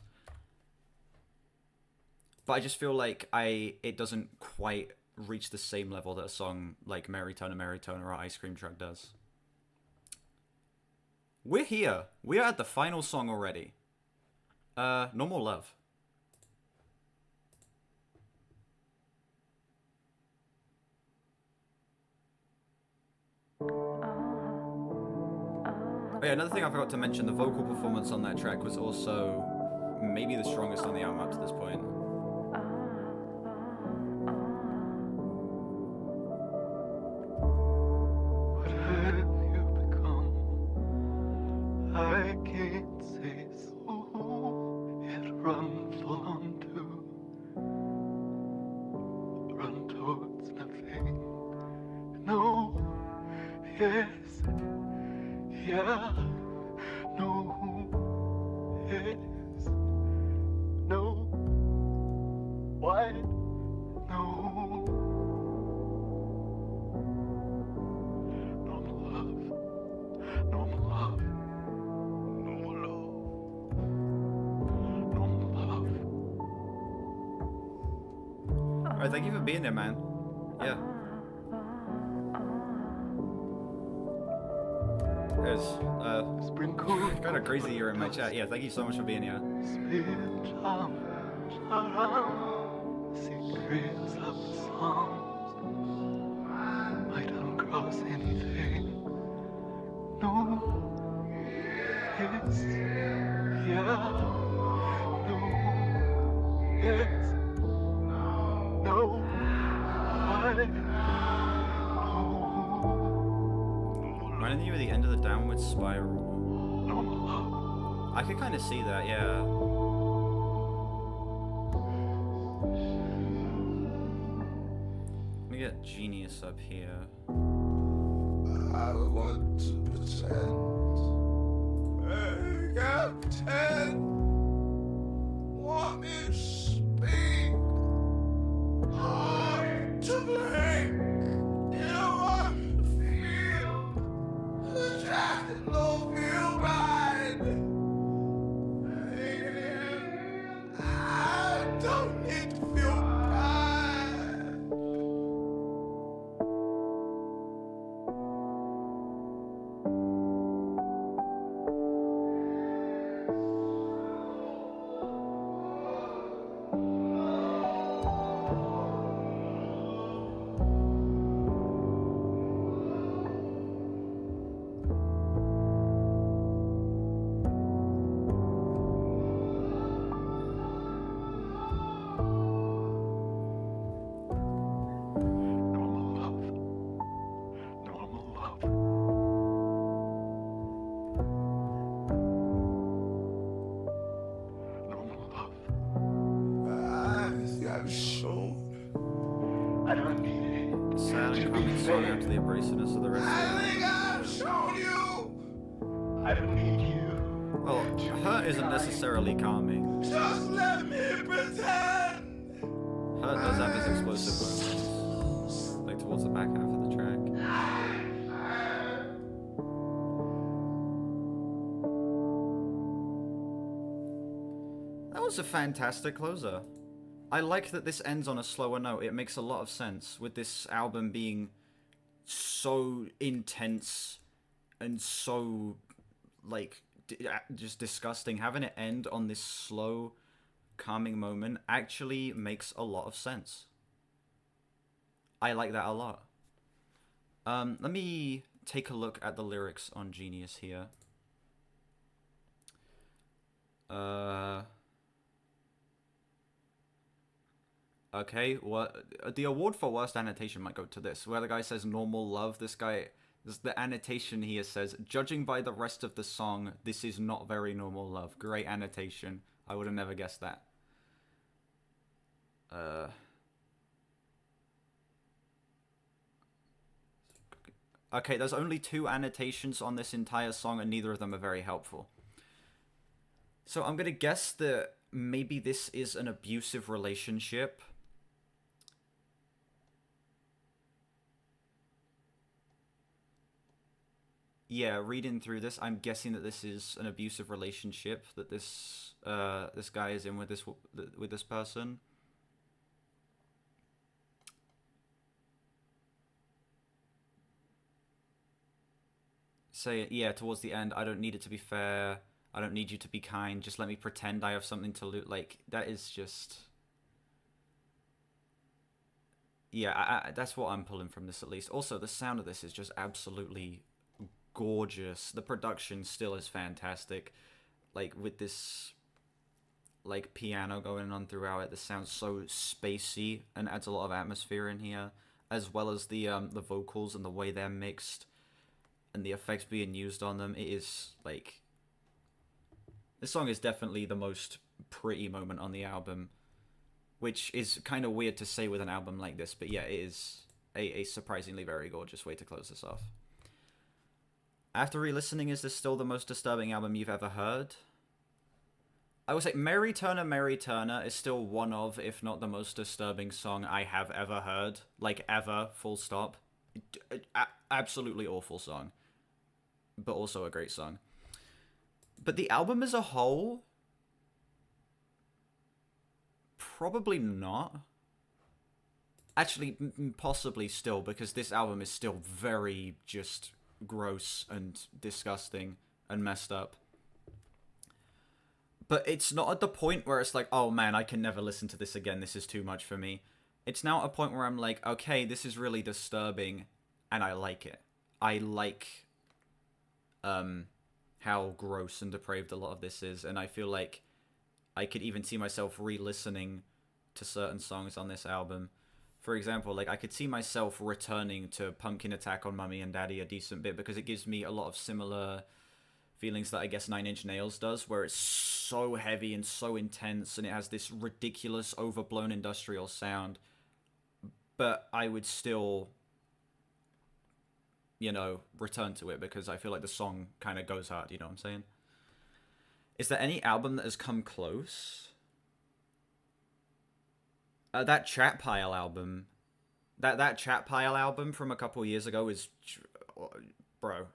B: But I just feel like it doesn't quite reach the same level that a song like Mary Turner or Ice Cream Truck does. We're here. We are at the final song already. Normal Love. Oh yeah, another thing I forgot to mention, the vocal performance on that track was also maybe the strongest on the album up to this point.
C: What have you become? I can't say so. It run full on to run towards nothing. No, yes, yeah, no, yes, no, what, no. Normal love, normal love, normal love, normal love.
B: Alright, thank you for being there, man. Yeah. There's, kind of crazy you're in my chat. Yeah, thank you so much for being here.
C: Secrets of the Psalms might uncross anything. No, yes, yeah, no, yes, no, why, no.
B: Reminding you of the end of the downward spiral.
C: Normal love.
B: I could kind of see that, yeah. Let me get Genius up here.
G: I want to pretend. I can't pretend. Want me to speak. Hard to blame. You don't want to feel. Attracted, no feel right. I don't need to feel bad.
C: Normal love. Normal love. Normal love.
G: I think I've shown.
C: I don't need it.
B: Sad and calming song after the abrasiveness of the rest of
G: I
B: it.
G: think I've shown you.
C: I don't need you.
B: Well, Hurt isn't necessarily calming.
G: Just let me pretend.
B: Hurt does have this explosive moments, like towards the back half of the track. was a fantastic closer. I like that this ends on a slower note. It makes a lot of sense with this album being so intense and so, like, just disgusting. Having it end on this slow, calming moment actually makes a lot of sense. I like that a lot. Let me take a look at the lyrics on Genius here. Okay, what the award for worst annotation might go to this, where the guy says normal love. This the annotation here says, judging by the rest of the song, this is not very normal love. Great annotation. I would have never guessed that. Okay, there's only 2 annotations on this entire song, and neither of them are very helpful. So I'm gonna guess that maybe this is an abusive relationship. Yeah, reading through this, I'm guessing that this is an abusive relationship that this this guy is in with this person. Say, yeah, towards the end, I don't need it to be fair. I don't need you to be kind. Just let me pretend I have something to lose. Like, that is just... Yeah, that's what I'm pulling from this, at least. Also, the sound of this is just absolutely gorgeous. The production still is fantastic. Like, with this, like, piano going on throughout it, this sounds so spacey and adds a lot of atmosphere in here, as well as the vocals and the way they're mixed and the effects being used on them. It is, like... This song is definitely the most pretty moment on the album, which is kind of weird to say with an album like this, but yeah, it is a surprisingly very gorgeous way to close this off. After re-listening, is this still the most disturbing album you've ever heard? I would say Mary Turner is still one of, if not the most disturbing song I have ever heard. Like, ever, full stop. Absolutely awful song. But also a great song. But the album as a whole... Probably not. Actually, possibly still, because this album is still very just gross and disgusting and messed up. But it's not at the point where it's like, oh man, I can never listen to this again, this is too much for me. It's now at a point where I'm like, okay, this is really disturbing, and I like it. I like how gross and depraved a lot of this is, and I feel like I could even see myself re-listening to certain songs on this album. For example, like, I could see myself returning to Pumpkin Attack on Mummy and Daddy a decent bit, because it gives me a lot of similar feelings that I guess Nine Inch Nails does, where it's so heavy and so intense, and it has this ridiculous, overblown industrial sound. But I would still, you know, return to it, because I feel like the song kind of goes hard, you know what I'm saying? Is there any album that has come close? That Chat Pile album. That Chat Pile album from a couple years ago is... Bro.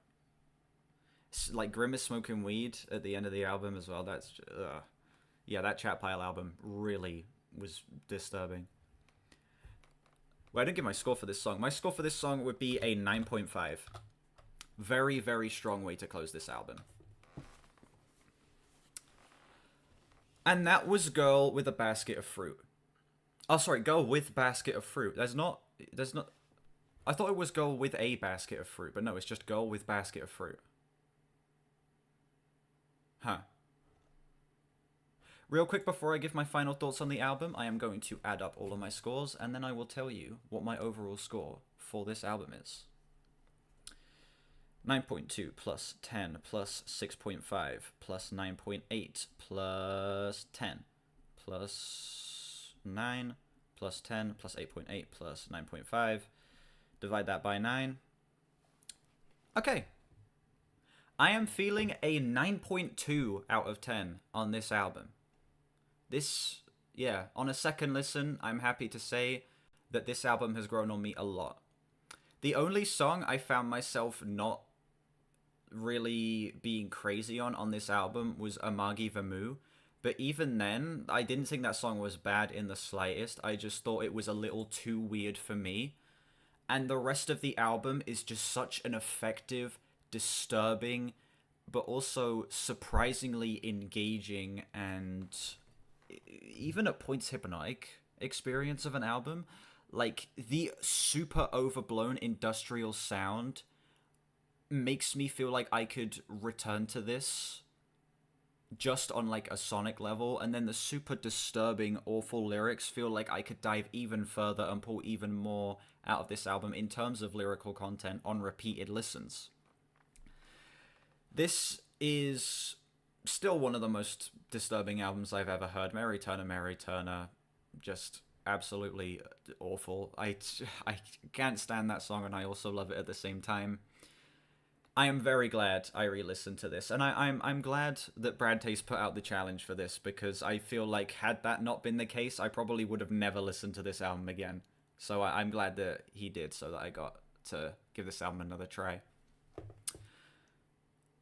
B: It's like Grimace smoking weed at the end of the album as well. That's... Yeah, that Chat Pile album really was disturbing. Well, I didn't give my score for this song. My score for this song would be a 9.5. Very, very strong way to close this album. And that was Girl with a Basket of Fruit. Oh, sorry, Girl with Basket of Fruit. There's not... I thought it was Girl with a Basket of Fruit, but no, it's just Girl with Basket of Fruit. Huh. Real quick, before I give my final thoughts on the album, I am going to add up all of my scores, and then I will tell you what my overall score for this album is. 9.2 plus 10 plus 6.5 plus 9.8 plus 10 plus 9 plus 10 plus 8.8 plus 9.5. Divide that by 9. Okay. I am feeling a 9.2 out of 10 on this album. This, yeah, on a second listen, I'm happy to say that this album has grown on me a lot. The only song I found myself not really being crazy on this album was Amagi Vamu, But even then, I didn't think that song was bad in the slightest. I just thought it was a little too weird for me. And the rest of the album is just such an effective, disturbing, but also surprisingly engaging and even at points hypnotic experience of an album. Like, the super overblown industrial sound makes me feel like I could return to this just on like a sonic level, and then the super disturbing, awful lyrics feel like I could dive even further and pull even more out of this album in terms of lyrical content on repeated listens. This is still one of the most disturbing albums I've ever heard. Mary Turner, just absolutely awful. I can't stand that song, and I also love it at the same time. I am very glad I re-listened to this, and I'm glad that Brad Tace put out the challenge for this, because I feel like had that not been the case, I probably would have never listened to this album again. So I'm glad that he did, so that I got to give this album another try.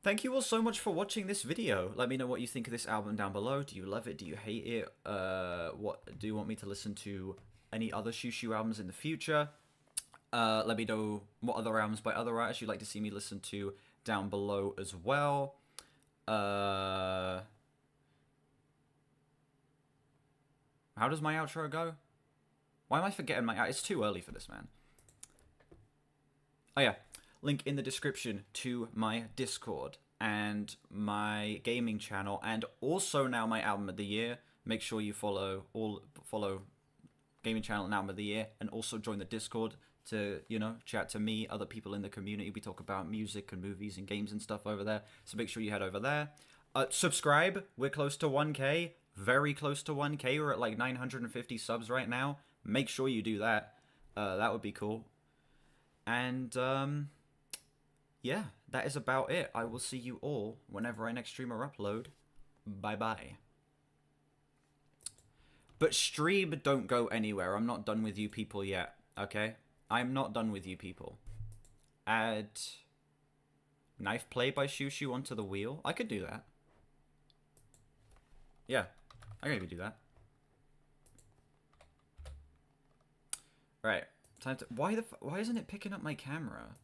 B: Thank you all so much for watching this video. Let me know what you think of this album down below. Do you love it? Do you hate it? What do you want me to listen to any other Xiu Xiu albums in the future? Let me know what other albums by other artists you'd like to see me listen to down below as well. How does my outro go? Why am I forgetting my... It's too early for this, man. Oh, yeah. Link in the description to my Discord and my gaming channel, and also now my album of the year. Make sure you follow gaming channel and album of the year, and also join the Discord to, you know, chat to me, other people in the community. We talk about music and movies and games and stuff over there, so make sure you head over there. Subscribe. We're close to 1k, very close to 1k. We're at like 950 subs right now. Make sure you do that. That would be cool. And yeah, that is about it. I will see you all whenever I next stream or upload. Bye bye. But stream, don't go anywhere. I'm not done with you people yet, okay? I'm not done with you people. Add knife play by Xiu Xiu onto the wheel. I could do that. Yeah, I could even do that. Right, time to... Why isn't it picking up my camera?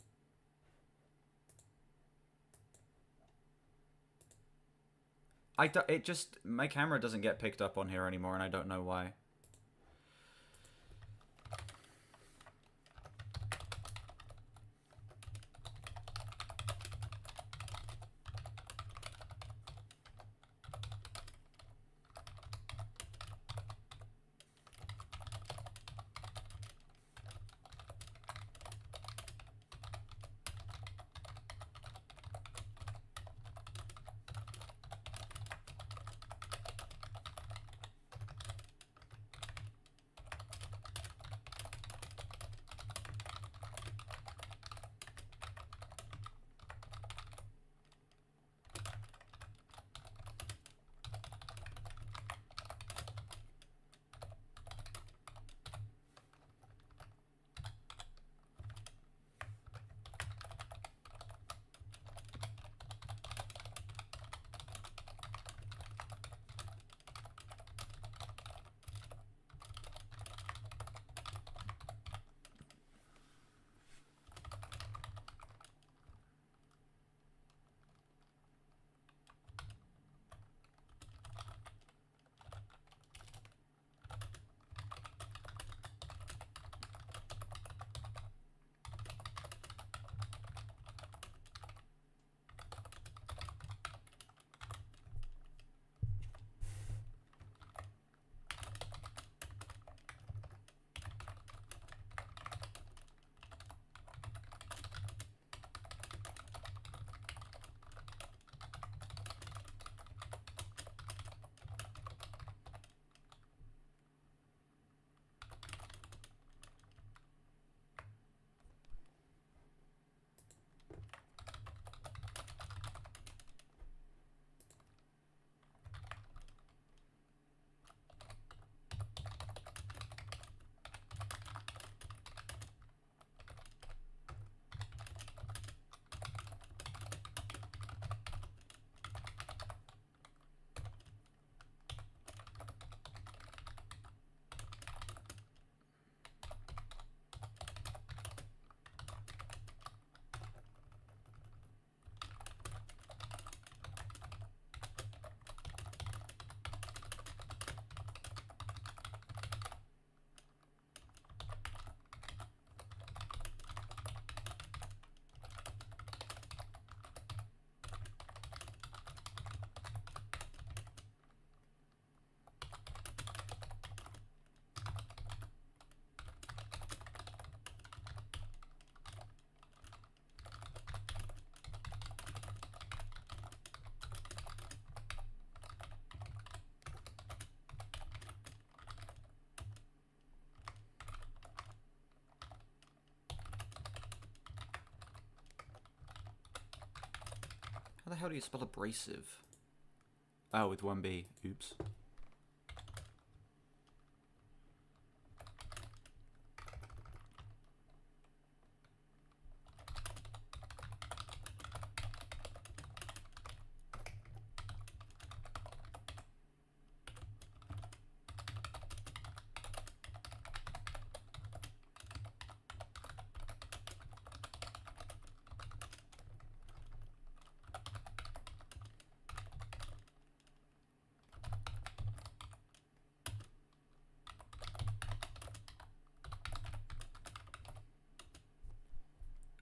B: My camera doesn't get picked up on here anymore, and I don't know why. How the hell do you spell abrasive? Oh, with one B. Oops.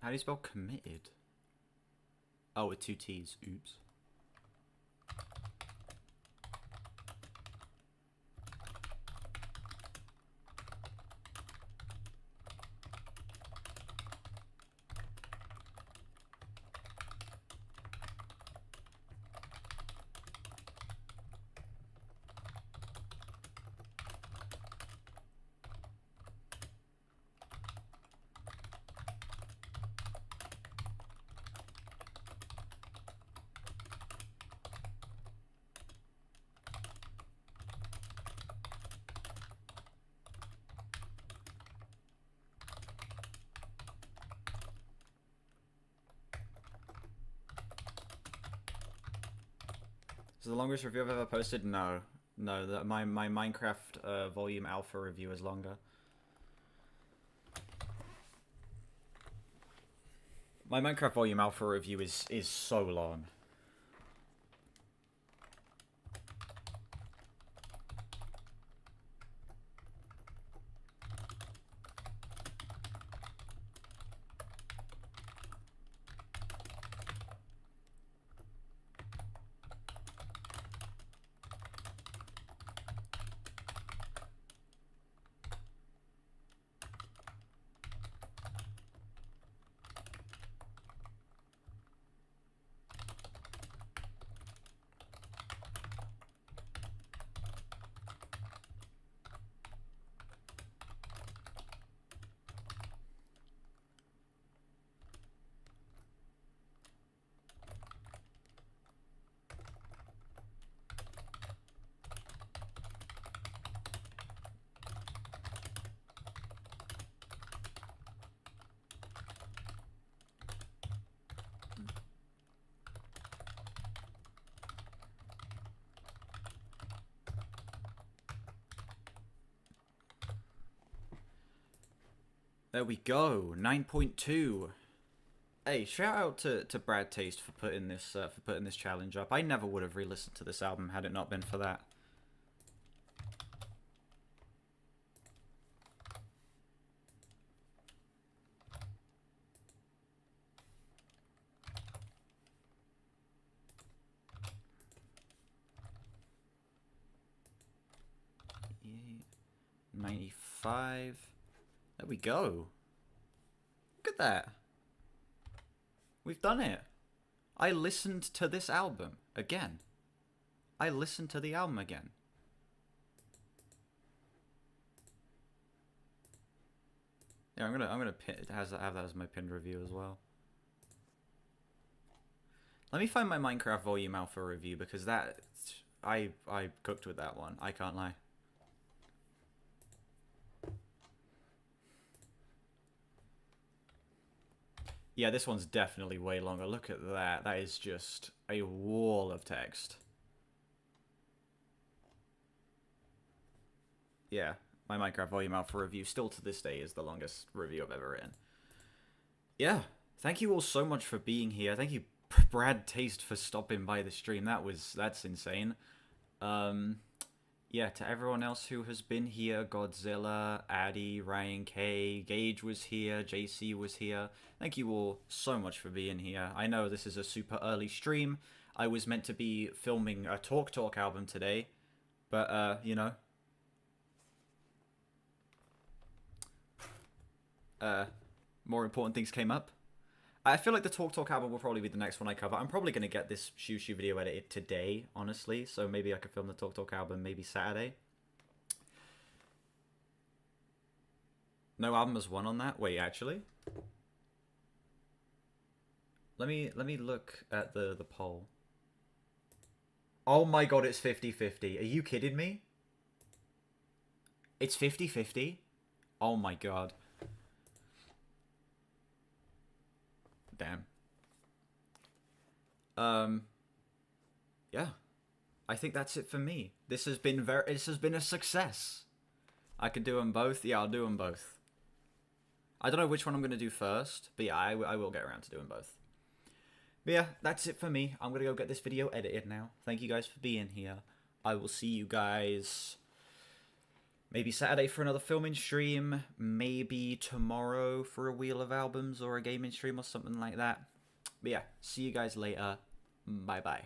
B: How do you spell committed? Oh, with 2 T's. Oops. Is it the longest review I've ever posted? No. No, my Minecraft volume alpha review is longer. My Minecraft volume alpha review is so long. There we go, 9.2. Hey, shout out to Brad Taste for putting this challenge up. I never would have re-listened to this album had it not been for that. Yeah, 95. There we go. Look at that. We've done it. I listened to this album again. I listened to the album again. Yeah, I'm gonna have that as my pinned review as well. Let me find my Minecraft Volume Alpha review because that I cooked with that one. I can't lie. Yeah, this one's definitely way longer. Look at that. That is just a wall of text. Yeah, my Minecraft Volume Alpha review still to this day is the longest review I've ever written. Yeah, thank you all so much for being here. Thank you, Brad Taste, for stopping by the stream. That's insane. Yeah, to everyone else who has been here, Godzilla, Addy, Ryan K, Gage was here, JC was here. Thank you all so much for being here. I know this is a super early stream. I was meant to be filming a Talk album today, but, you know. More important things came up. I feel like the Talk album will probably be the next one I cover. I'm probably going to get this Xiu Xiu video edited today, honestly. So maybe I could film the Talk album maybe Saturday. No album has won on that? Wait, actually? Let me look at the poll. Oh my god, it's 50-50. Are you kidding me? It's 50-50? Oh my god. Damn. Yeah. I think that's it for me. This has been a success. I could do them both. Yeah, I'll do them both. I don't know which one I'm going to do first, but yeah, I will get around to doing both. But yeah, that's it for me. I'm going to go get this video edited now. Thank you guys for being here. I will see you guys maybe Saturday for another filming stream, maybe tomorrow for a Wheel of Albums or a gaming stream or something like that. But yeah, see you guys later. Bye-bye.